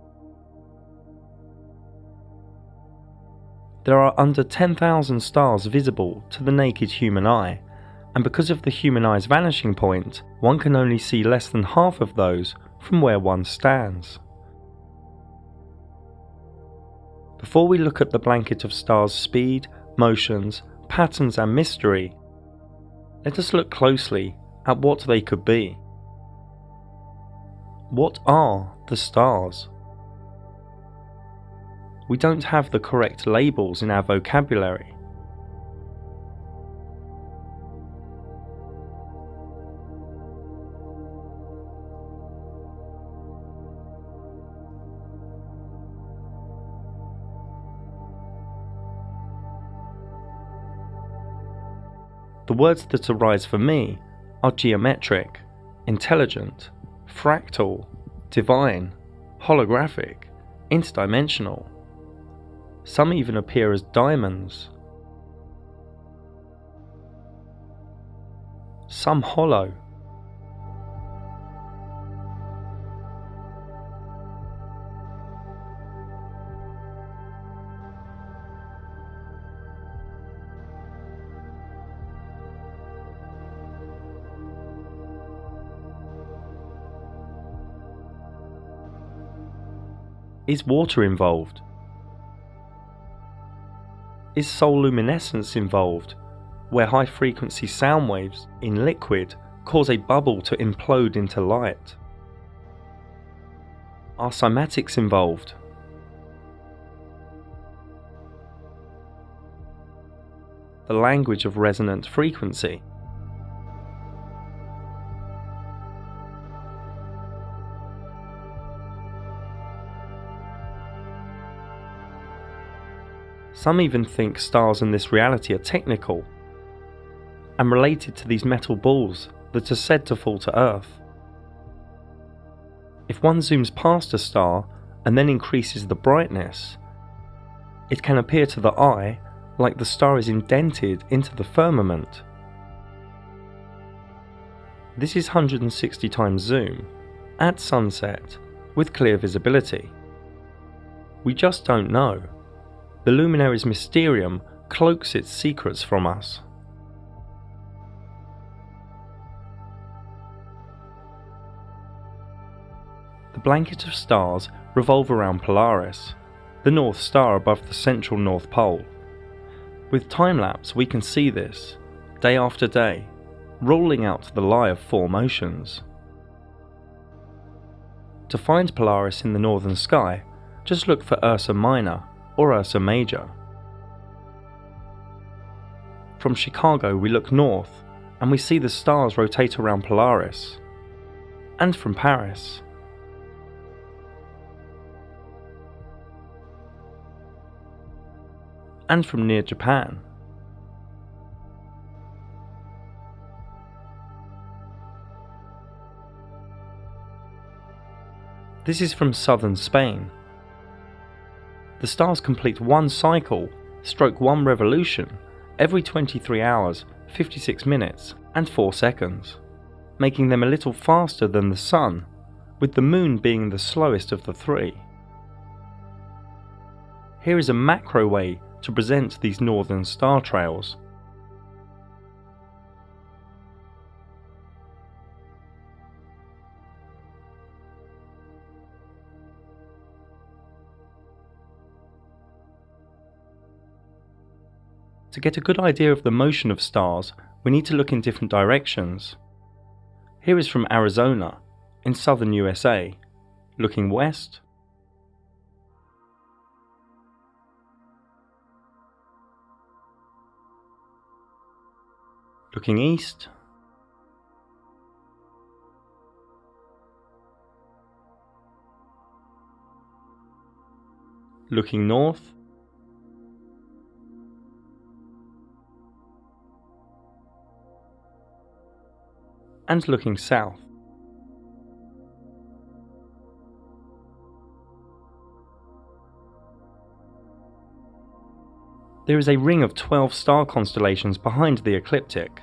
There are under 10,000 stars visible to the naked human eye, and because of the human eye's vanishing point, one can only see less than half of those from where one stands. Before we look at the blanket of stars' speed, motions, patterns and mystery, Let us look closely at what they could be. What are the stars? We don't have the correct labels in our vocabulary. The words that arise for me are geometric, intelligent, fractal, divine, holographic, interdimensional. Some even appear as diamonds. Some hollow. Is water involved? Is luminescence involved, where high-frequency sound waves in liquid cause a bubble to implode into light? Are cymatics involved? The language of resonant frequency? Some even think stars in this reality are technical and related to these metal balls that are said to fall to Earth. If one zooms past a star and then increases the brightness, it can appear to the eye like the star is indented into the firmament. This is 160 times zoom, at sunset, with clear visibility. We just don't know. The Luminaries' Mysterium cloaks its secrets from us. The blanket of stars revolve around Polaris, the North Star above the central North Pole. With time-lapse we can see this, day after day, rolling out the lie of four motions. To find Polaris in the northern sky, just look for Ursa Minor or Ursa Major. From Chicago we look north and we see the stars rotate around Polaris, and from Paris. And from near Japan. This is from southern Spain. The stars complete one cycle, stroke one revolution, every 23 hours, 56 minutes and 4 seconds, making them a little faster than the Sun, with the Moon being the slowest of the three. Here is a macro way to present these northern star trails. To get a good idea of the motion of stars, we need to look in different directions. Here is from Arizona, in southern USA, looking west, looking east, looking north, and looking south. There is a ring of 12 star constellations behind the ecliptic,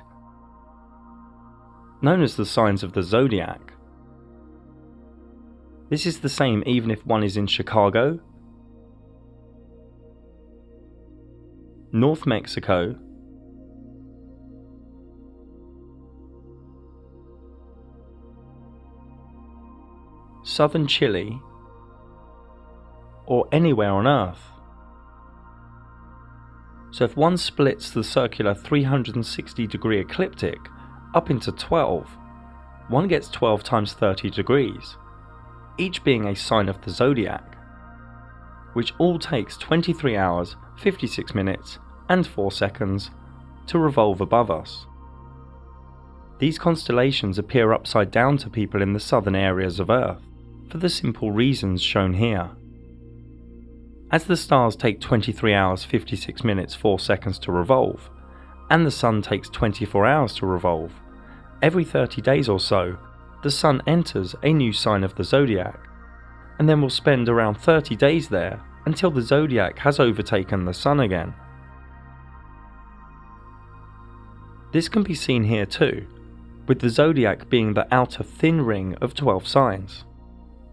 known as the signs of the zodiac. This is the same even if one is in Chicago, North Mexico, southern Chile, or anywhere on Earth. So if one splits the circular 360-degree ecliptic up into 12, one gets 12 times 30 degrees, each being a sign of the zodiac, which all takes 23 hours, 56 minutes and 4 seconds to revolve above us. These constellations appear upside down to people in the southern areas of Earth, for the simple reasons shown here. As the stars take 23 hours, 56 minutes, 4 seconds to revolve, and the Sun takes 24 hours to revolve, every 30 days or so, the Sun enters a new sign of the zodiac, and then will spend around 30 days there until the zodiac has overtaken the Sun again. This can be seen here too, with the zodiac being the outer thin ring of 12 signs.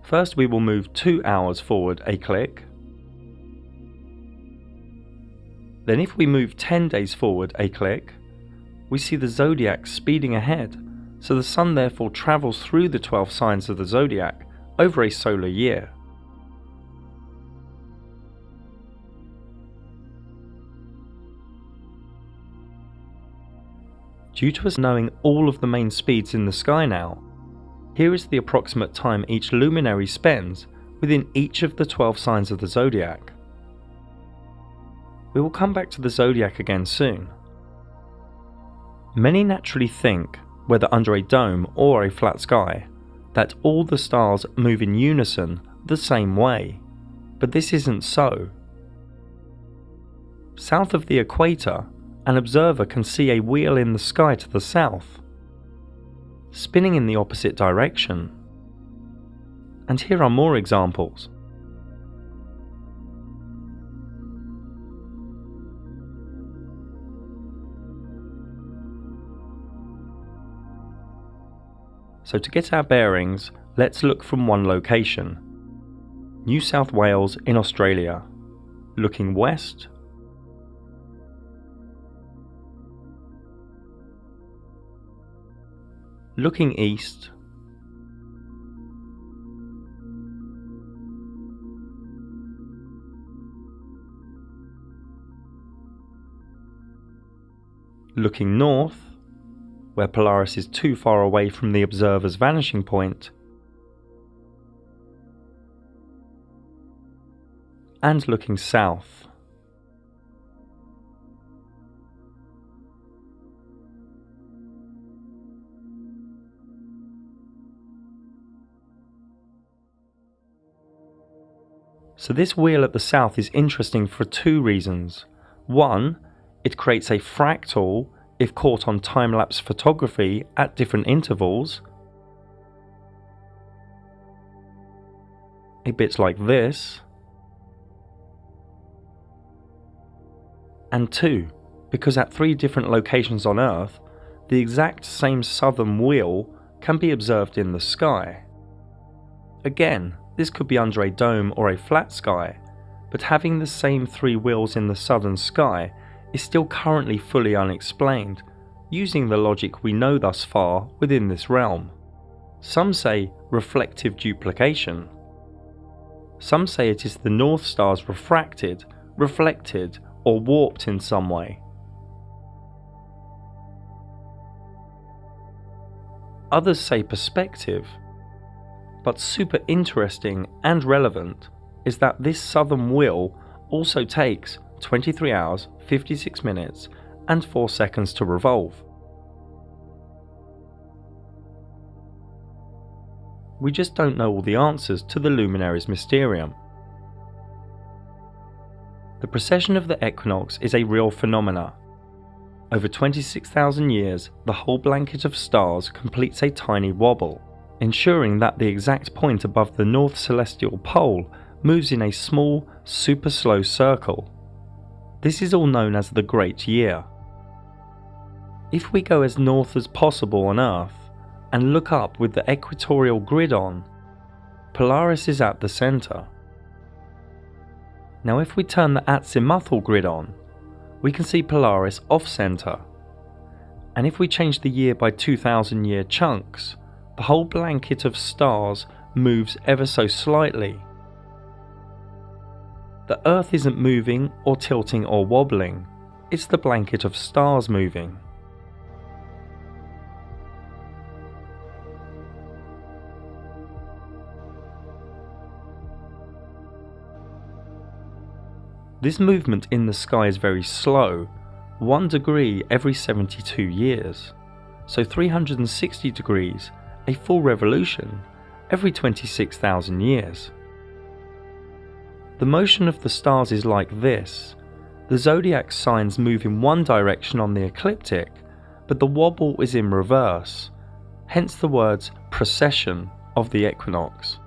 First we will move 2 hours forward a click. Then if we move 10 days forward a click, we see the zodiac speeding ahead, so the Sun therefore travels through the 12 signs of the zodiac over a solar year. Due to us knowing all of the main speeds in the sky now, here is the approximate time each luminary spends within each of the 12 signs of the zodiac. We will come back to the zodiac again soon. Many naturally think, whether under a dome or a flat sky, that all the stars move in unison the same way, but this isn't so. South of the equator, an observer can see a wheel in the sky to the south, spinning in the opposite direction. And here are more examples. So to get our bearings, let's look from one location. New South Wales in Australia. Looking west, looking east, looking north, where Polaris is too far away from the observer's vanishing point, and looking south. So this wheel at the south is interesting for 2 reasons. One, it creates a fractal if caught on time-lapse photography at different intervals, a bit like this. And 2, because at 3 different locations on Earth, the exact same southern wheel can be observed in the sky. Again, this could be under a dome or a flat sky, but having the same 3 wheels in the southern sky is still currently fully unexplained, using the logic we know thus far within this realm. Some say reflective duplication. Some say it is the North Stars refracted, reflected, or warped in some way. Others say perspective, but super interesting and relevant is that this southern wheel also takes 23 hours, 56 minutes and 4 seconds to revolve. We just don't know all the answers to the Luminaries Mysterium. The precession of the equinox is a real phenomena. Over 26,000 years, the whole blanket of stars completes a tiny wobble, ensuring that the exact point above the north celestial pole moves in a small, super slow circle. This is all known as the Great Year. If we go as north as possible on Earth and look up with the equatorial grid on, Polaris is at the centre. Now if we turn the azimuthal grid on, we can see Polaris off-centre. And if we change the year by 2,000 year chunks, the whole blanket of stars moves ever so slightly. The Earth isn't moving or tilting or wobbling, it's the blanket of stars moving. This movement in the sky is very slow, 1 degree every 72 years, so 360 degrees, a full revolution, every 26,000 years. The motion of the stars is like this. The zodiac signs move in one direction on the ecliptic, but the wobble is in reverse, hence the words precession of the equinox.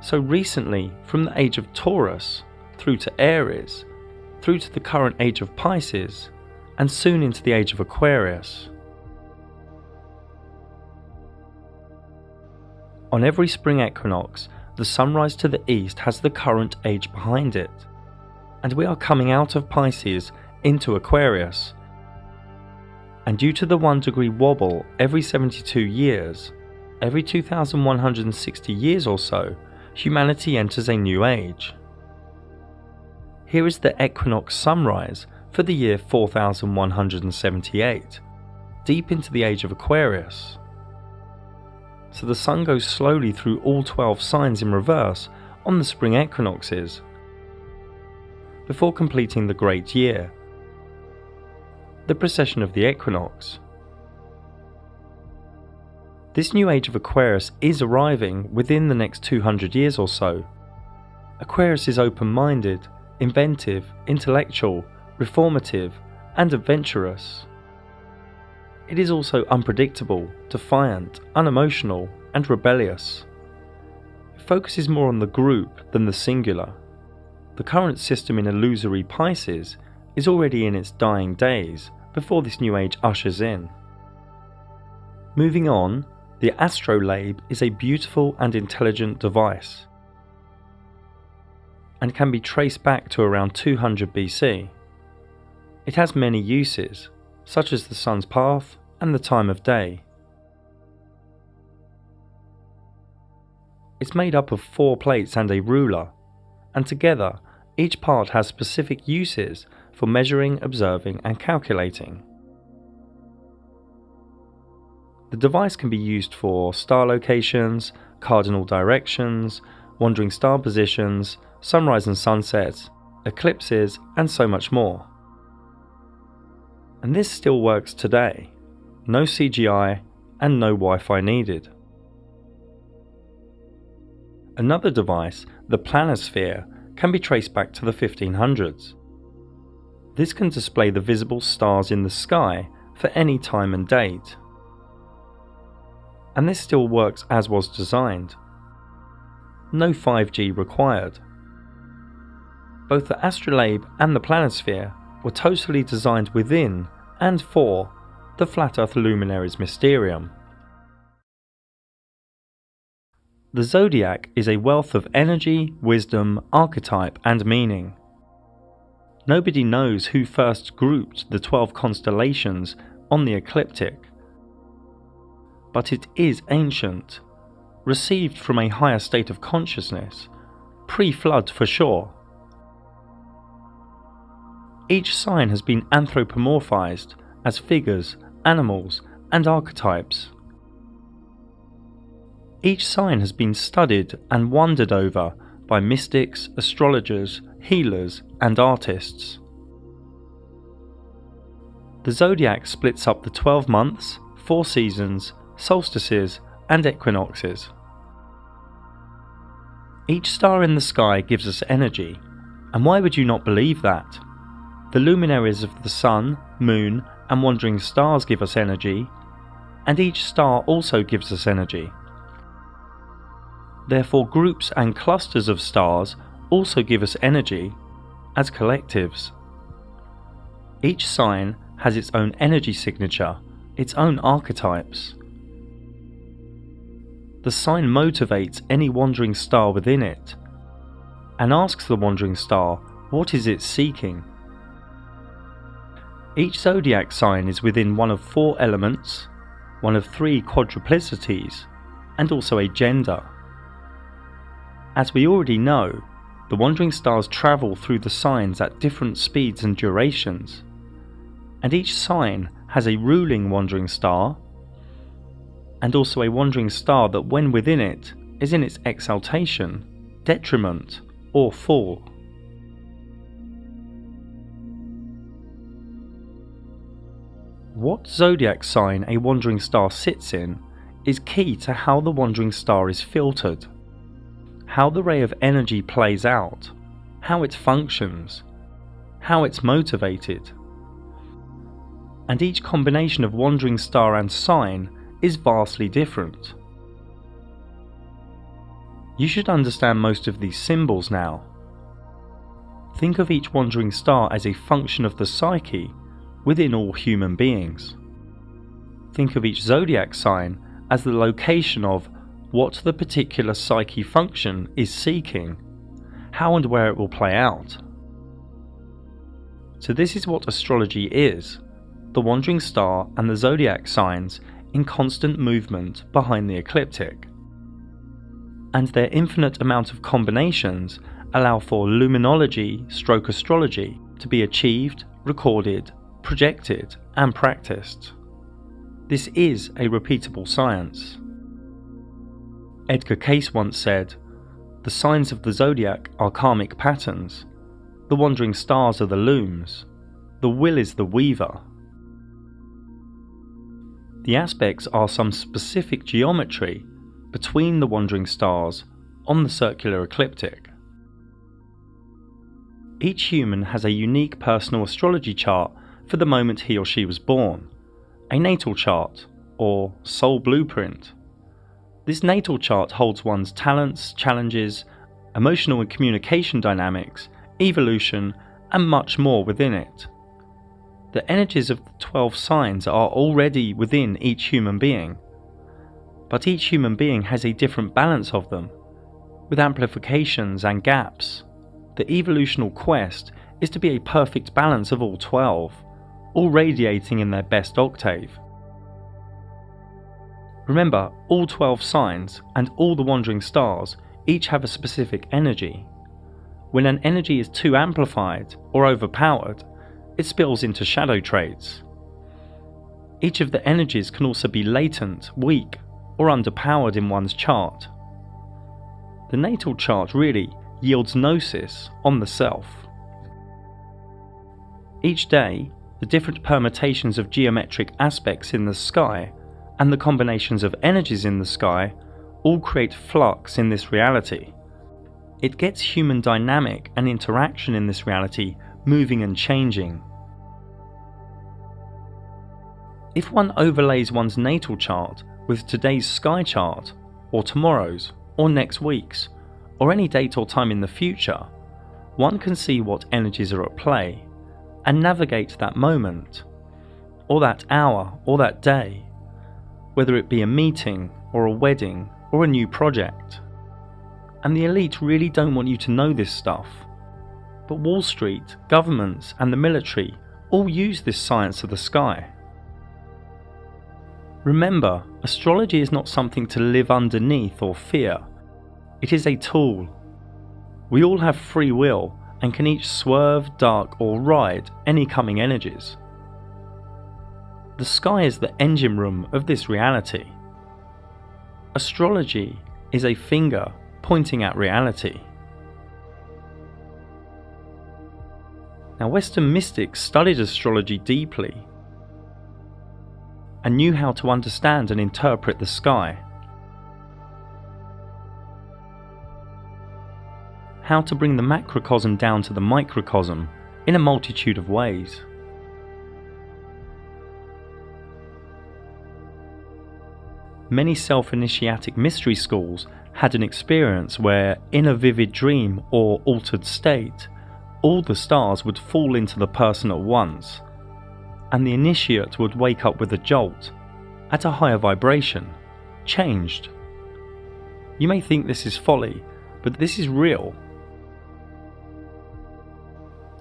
So recently, from the age of Taurus, through to Aries, through to the current age of Pisces, and soon into the age of Aquarius. On every spring equinox, the sunrise to the east has the current age behind it, and we are coming out of Pisces into Aquarius. And due to the 1 degree wobble every 72 years, every 2,160 years or so, humanity enters a new age. Here is the equinox sunrise for the year 4178, deep into the age of Aquarius. So the sun goes slowly through all 12 signs in reverse on the spring equinoxes, before completing the great year, the precession of the equinox. This new age of Aquarius is arriving within the next 200 years or so. Aquarius is open-minded, inventive, intellectual, reformative, and adventurous. It is also unpredictable, defiant, unemotional, and rebellious. It focuses more on the group than the singular. The current system in illusory Pisces is already in its dying days before this new age ushers in. Moving on, the astrolabe is a beautiful and intelligent device, and can be traced back to around 200 BC. It has many uses, such as the sun's path and the time of day. It's made up of 4 plates and a ruler, and together each part has specific uses for measuring, observing, and calculating. The device can be used for star locations, cardinal directions, wandering star positions, sunrise and sunsets, eclipses, and so much more. And this still works today. No CGI and no Wi-Fi needed. Another device, the planisphere, can be traced back to the 1500s. This can display the visible stars in the sky for any time and date. And this still works as was designed. No 5G required. Both the astrolabe and the planisphere were totally designed within and for the Flat Earth Luminaries Mysterium. The zodiac is a wealth of energy, wisdom, archetype, and meaning. Nobody knows who first grouped the 12 constellations on the ecliptic, but it is ancient, received from a higher state of consciousness, pre-flood for sure. Each sign has been anthropomorphized as figures, animals, and archetypes. Each sign has been studied and wondered over by mystics, astrologers, healers, and artists. The zodiac splits up the 12 months, 4 seasons, solstices, and equinoxes. Each star in the sky gives us energy, and why would you not believe that? The luminaries of the sun, moon, and wandering stars give us energy, and each star also gives us energy. Therefore, groups and clusters of stars also give us energy as collectives. Each sign has its own energy signature, its own archetypes. The sign motivates any wandering star within it, and asks the wandering star what is it seeking. Each zodiac sign is within one of 4 elements, one of 3 quadruplicities, and also a gender. As we already know, The wandering stars travel through the signs at different speeds and durations, and each sign has a ruling wandering star, and also a wandering star that when within it is in its exaltation, detriment, or fall. What zodiac sign a wandering star sits in is key to how the wandering star is filtered, how the ray of energy plays out, how it functions, how it's motivated. And each combination of wandering star and sign is vastly different. You should understand most of these symbols now. Think of each wandering star as a function of the psyche within all human beings. Think of each zodiac sign as the location of what the particular psyche function is seeking, how and where it will play out. So this is what astrology is, the wandering star and the zodiac signs in constant movement behind the ecliptic. And their infinite amount of combinations allow for luminology/astrology to be achieved, recorded, projected and practiced. This is a repeatable science. Edgar Cayce once said, "The signs of the zodiac are karmic patterns, the wandering stars are the looms, the will is the weaver." The aspects are some specific geometry between the wandering stars on the circular ecliptic. Each human has a unique personal astrology chart for the moment he or she was born, a natal chart, or soul blueprint. This natal chart holds one's talents, challenges, emotional and communication dynamics, evolution, and much more within it. The energies of the 12 signs are already within each human being, but each human being has a different balance of them, with amplifications and gaps. The evolutional quest is to be a perfect balance of all 12, all radiating in their best octave. Remember, all 12 signs and all the wandering stars each have a specific energy. When an energy is too amplified or overpowered, it spills into shadow traits. Each of the energies can also be latent, weak, or underpowered in one's chart. The natal chart really yields gnosis on the self. Each day, the different permutations of geometric aspects in the sky and the combinations of energies in the sky all create flux in this reality. It gets human dynamic and interaction in this reality moving and changing. If one overlays one's natal chart with today's sky chart, or tomorrow's, or next week's, or any date or time in the future, one can see what energies are at play and navigate that moment, or that hour, or that day, whether it be a meeting, or a wedding, or a new project. And the elite really don't want you to know this stuff, but Wall Street, governments, and the military all use this science of the sky. Remember, astrology is not something to live underneath or fear. It is a tool. We all have free will and can each swerve, dark, or ride any coming energies. The sky is the engine room of this reality. Astrology is a finger pointing at reality. Now, Western mystics studied astrology deeply and knew how to understand and interpret the sky, how to bring the macrocosm down to the microcosm in a multitude of ways. Many self-initiatic mystery schools had an experience where, in a vivid dream or altered state, all the stars would fall into the person at once, and the initiate would wake up with a jolt, at a higher vibration, changed. You may think this is folly, but this is real.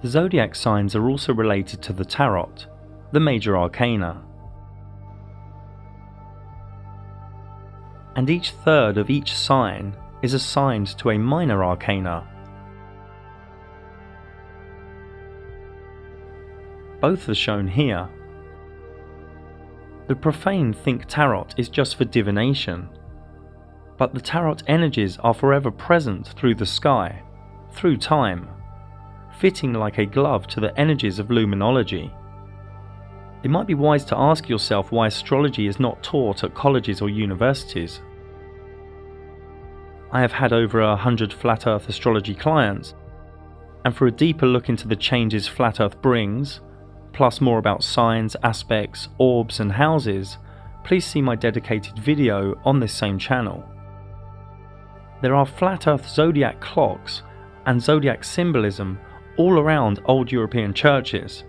The zodiac signs are also related to the tarot, the major arcana. And each third of each sign is assigned to a minor arcana. both are shown here. The profane think tarot is just for divination, but the tarot energies are forever present through the sky, through time, fitting like a glove to the energies of luminology. It might be wise to ask yourself why astrology is not taught at colleges or universities. I have had over 100 Flat Earth astrology clients, and for a deeper look into the changes Flat Earth brings, plus more about signs, aspects, orbs and houses, please see my dedicated video on this same channel. There are Flat Earth zodiac clocks and zodiac symbolism all around old European churches,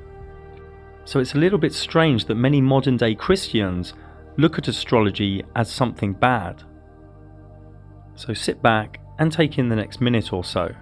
so it's a little bit strange that many modern day Christians look at astrology as something bad. So sit back and take in the next minute or so.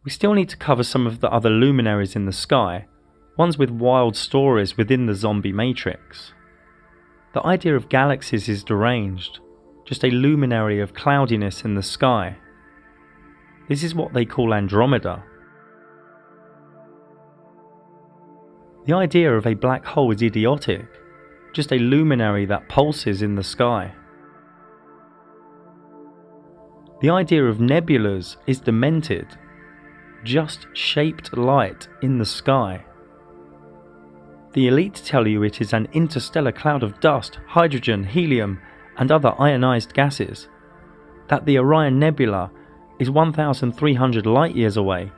We still need to cover some of the other luminaries in the sky, ones with wild stories within the zombie matrix. The idea of galaxies is deranged, just a luminary of cloudiness in the sky. This is what they call Andromeda. The idea of a black hole is idiotic, just a luminary that pulses in the sky. The idea of nebulas is demented, just shaped light in the sky. The elite tell you it is an interstellar cloud of dust, hydrogen, helium and other ionized gases, that the Orion Nebula is 1,300 light years away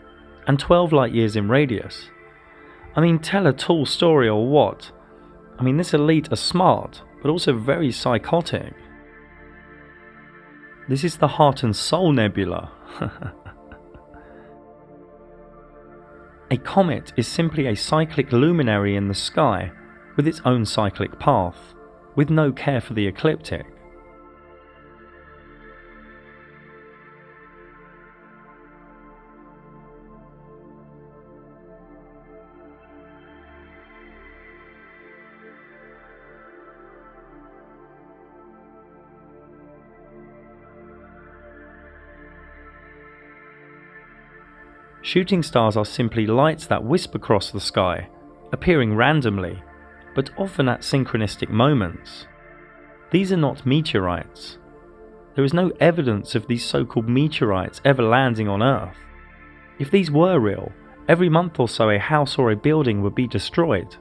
and 12 light years in radius. I mean, tell a tall story or what? I mean, this elite are smart, but also very psychotic. This is the Heart and Soul Nebula. A comet is simply a cyclic luminary in the sky with its own cyclic path, with no care for the ecliptic. Shooting stars are simply lights that wisp across the sky, appearing randomly, but often at synchronistic moments. These are not meteorites. There is no evidence of these so-called meteorites ever landing on Earth. If these were real, every month or so a house or a building would be destroyed.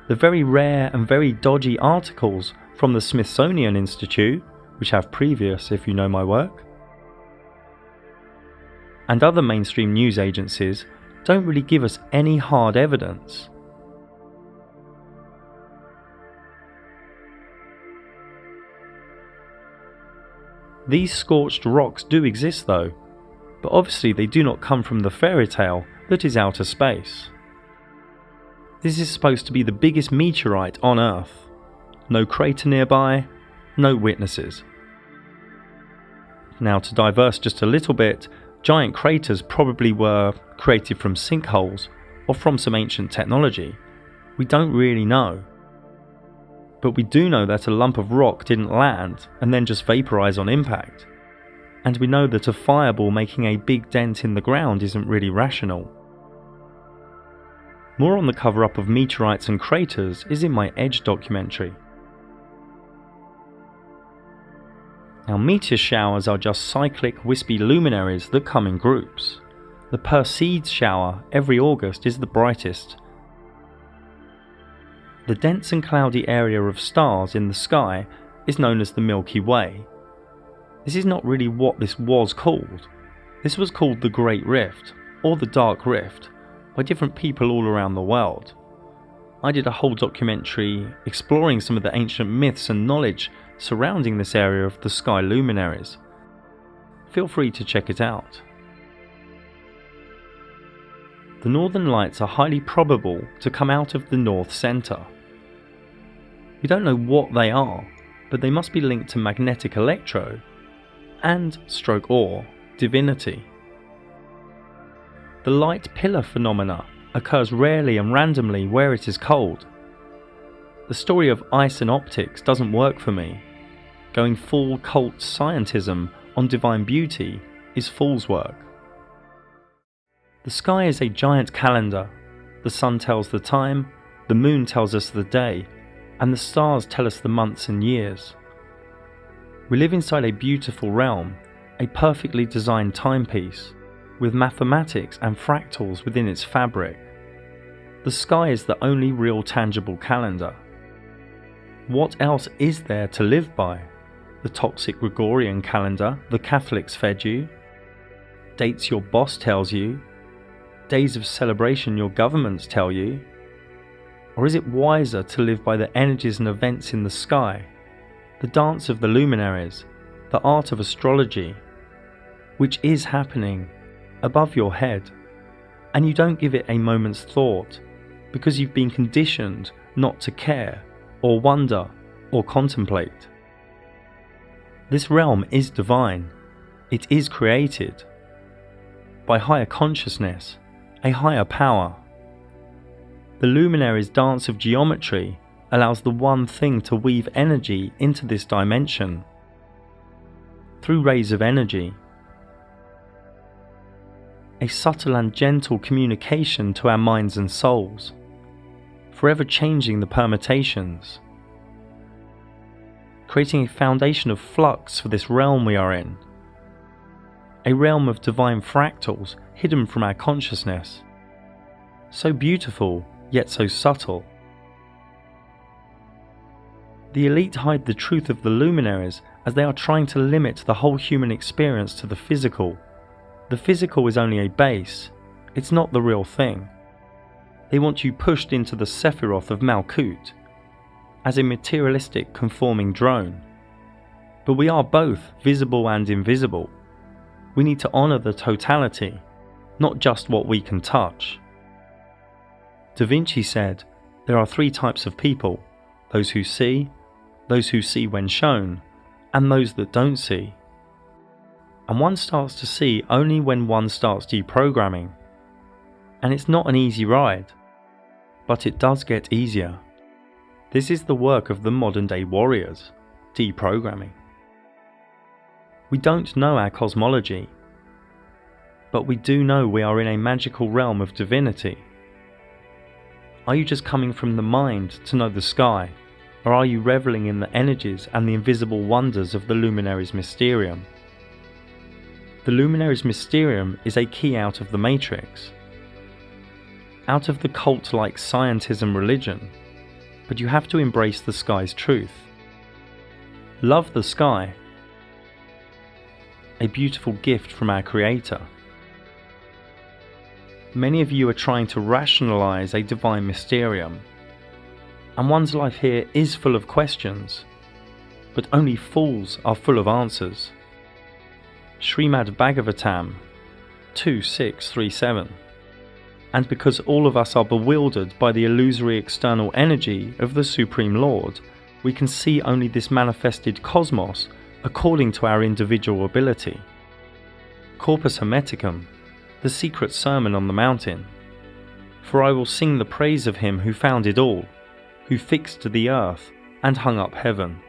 The very rare and very dodgy articles from the Smithsonian Institute, which have previous if you know my work, and other mainstream news agencies don't really give us any hard evidence. These scorched rocks do exist though, but obviously they do not come from the fairy tale that is outer space. This is supposed to be the biggest meteorite on Earth. No crater nearby, no witnesses. Now, to diverse just a little bit, giant craters probably were created from sinkholes or from some ancient technology. We don't really know. But we do know that a lump of rock didn't land and then just vaporize on impact. And we know that a fireball making a big dent in the ground isn't really rational. More on the cover-up of meteorites and craters is in my Edge documentary. Now, meteor showers are just cyclic, wispy luminaries that come in groups. The Perseids shower every August is the brightest. The dense and cloudy area of stars in the sky is known as the Milky Way. This is not really what this was called. This was called the Great Rift, or the Dark Rift, by different people all around the world. I did a whole documentary exploring some of the ancient myths and knowledge surrounding this area of the sky luminaries. Feel free to check it out. The Northern Lights are highly probable to come out of the North Centre. We don't know what they are, but they must be linked to magnetic electro and /or divinity. The light pillar phenomena occurs rarely and randomly where it is cold. The story of ice and optics doesn't work for me. Going full cult scientism on divine beauty is fool's work. The sky is a giant calendar. The sun tells the time, the moon tells us the day, and the stars tell us the months and years. We live inside a beautiful realm, a perfectly designed timepiece, with mathematics and fractals within its fabric. The sky is the only real tangible calendar. What else is there to live by? The toxic Gregorian calendar the Catholics fed you? Dates your boss tells you? Days of celebration your governments tell you? Or is it wiser to live by the energies and events in the sky, the dance of the luminaries, the art of astrology, which is happening above your head, and you don't give it a moment's thought because you've been conditioned not to care or wonder or contemplate? This realm is divine. It is created by higher consciousness, a higher power. The luminaries' dance of geometry allows the one thing to weave energy into this dimension through rays of energy. A subtle and gentle communication to our minds and souls, forever changing the permutations, creating a foundation of flux for this realm we are in, a realm of divine fractals hidden from our consciousness, so beautiful yet so subtle. The elite hide the truth of the luminaries as they are trying to limit the whole human experience to the physical. The physical is only a base, it's not the real thing. They want you pushed into the Sephiroth of Malkut, as a materialistic conforming drone. But we are both visible and invisible. We need to honour the totality, not just what we can touch. Da Vinci said, there are three types of people: those who see when shown, and those that don't see. And one starts to see only when one starts deprogramming. And it's not an easy ride, but it does get easier. This is the work of the modern day warriors, deprogramming. We don't know our cosmology, but we do know we are in a magical realm of divinity. Are you just coming from the mind to know the sky, or are you reveling in the energies and the invisible wonders of the Luminaries' Mysterium? The Luminaries' Mysterium is a key out of the Matrix, out of the cult-like scientism religion, but you have to embrace the sky's truth. Love the sky, a beautiful gift from our Creator. Many of you are trying to rationalize a divine mysterium, and one's life here is full of questions, but only fools are full of answers. Srimad Bhagavatam 2.637. And because all of us are bewildered by the illusory external energy of the Supreme Lord, we can see only this manifested cosmos according to our individual ability. Corpus Hermeticum, the secret sermon on the mountain. For I will sing the praise of him who founded all, who fixed the earth and hung up heaven.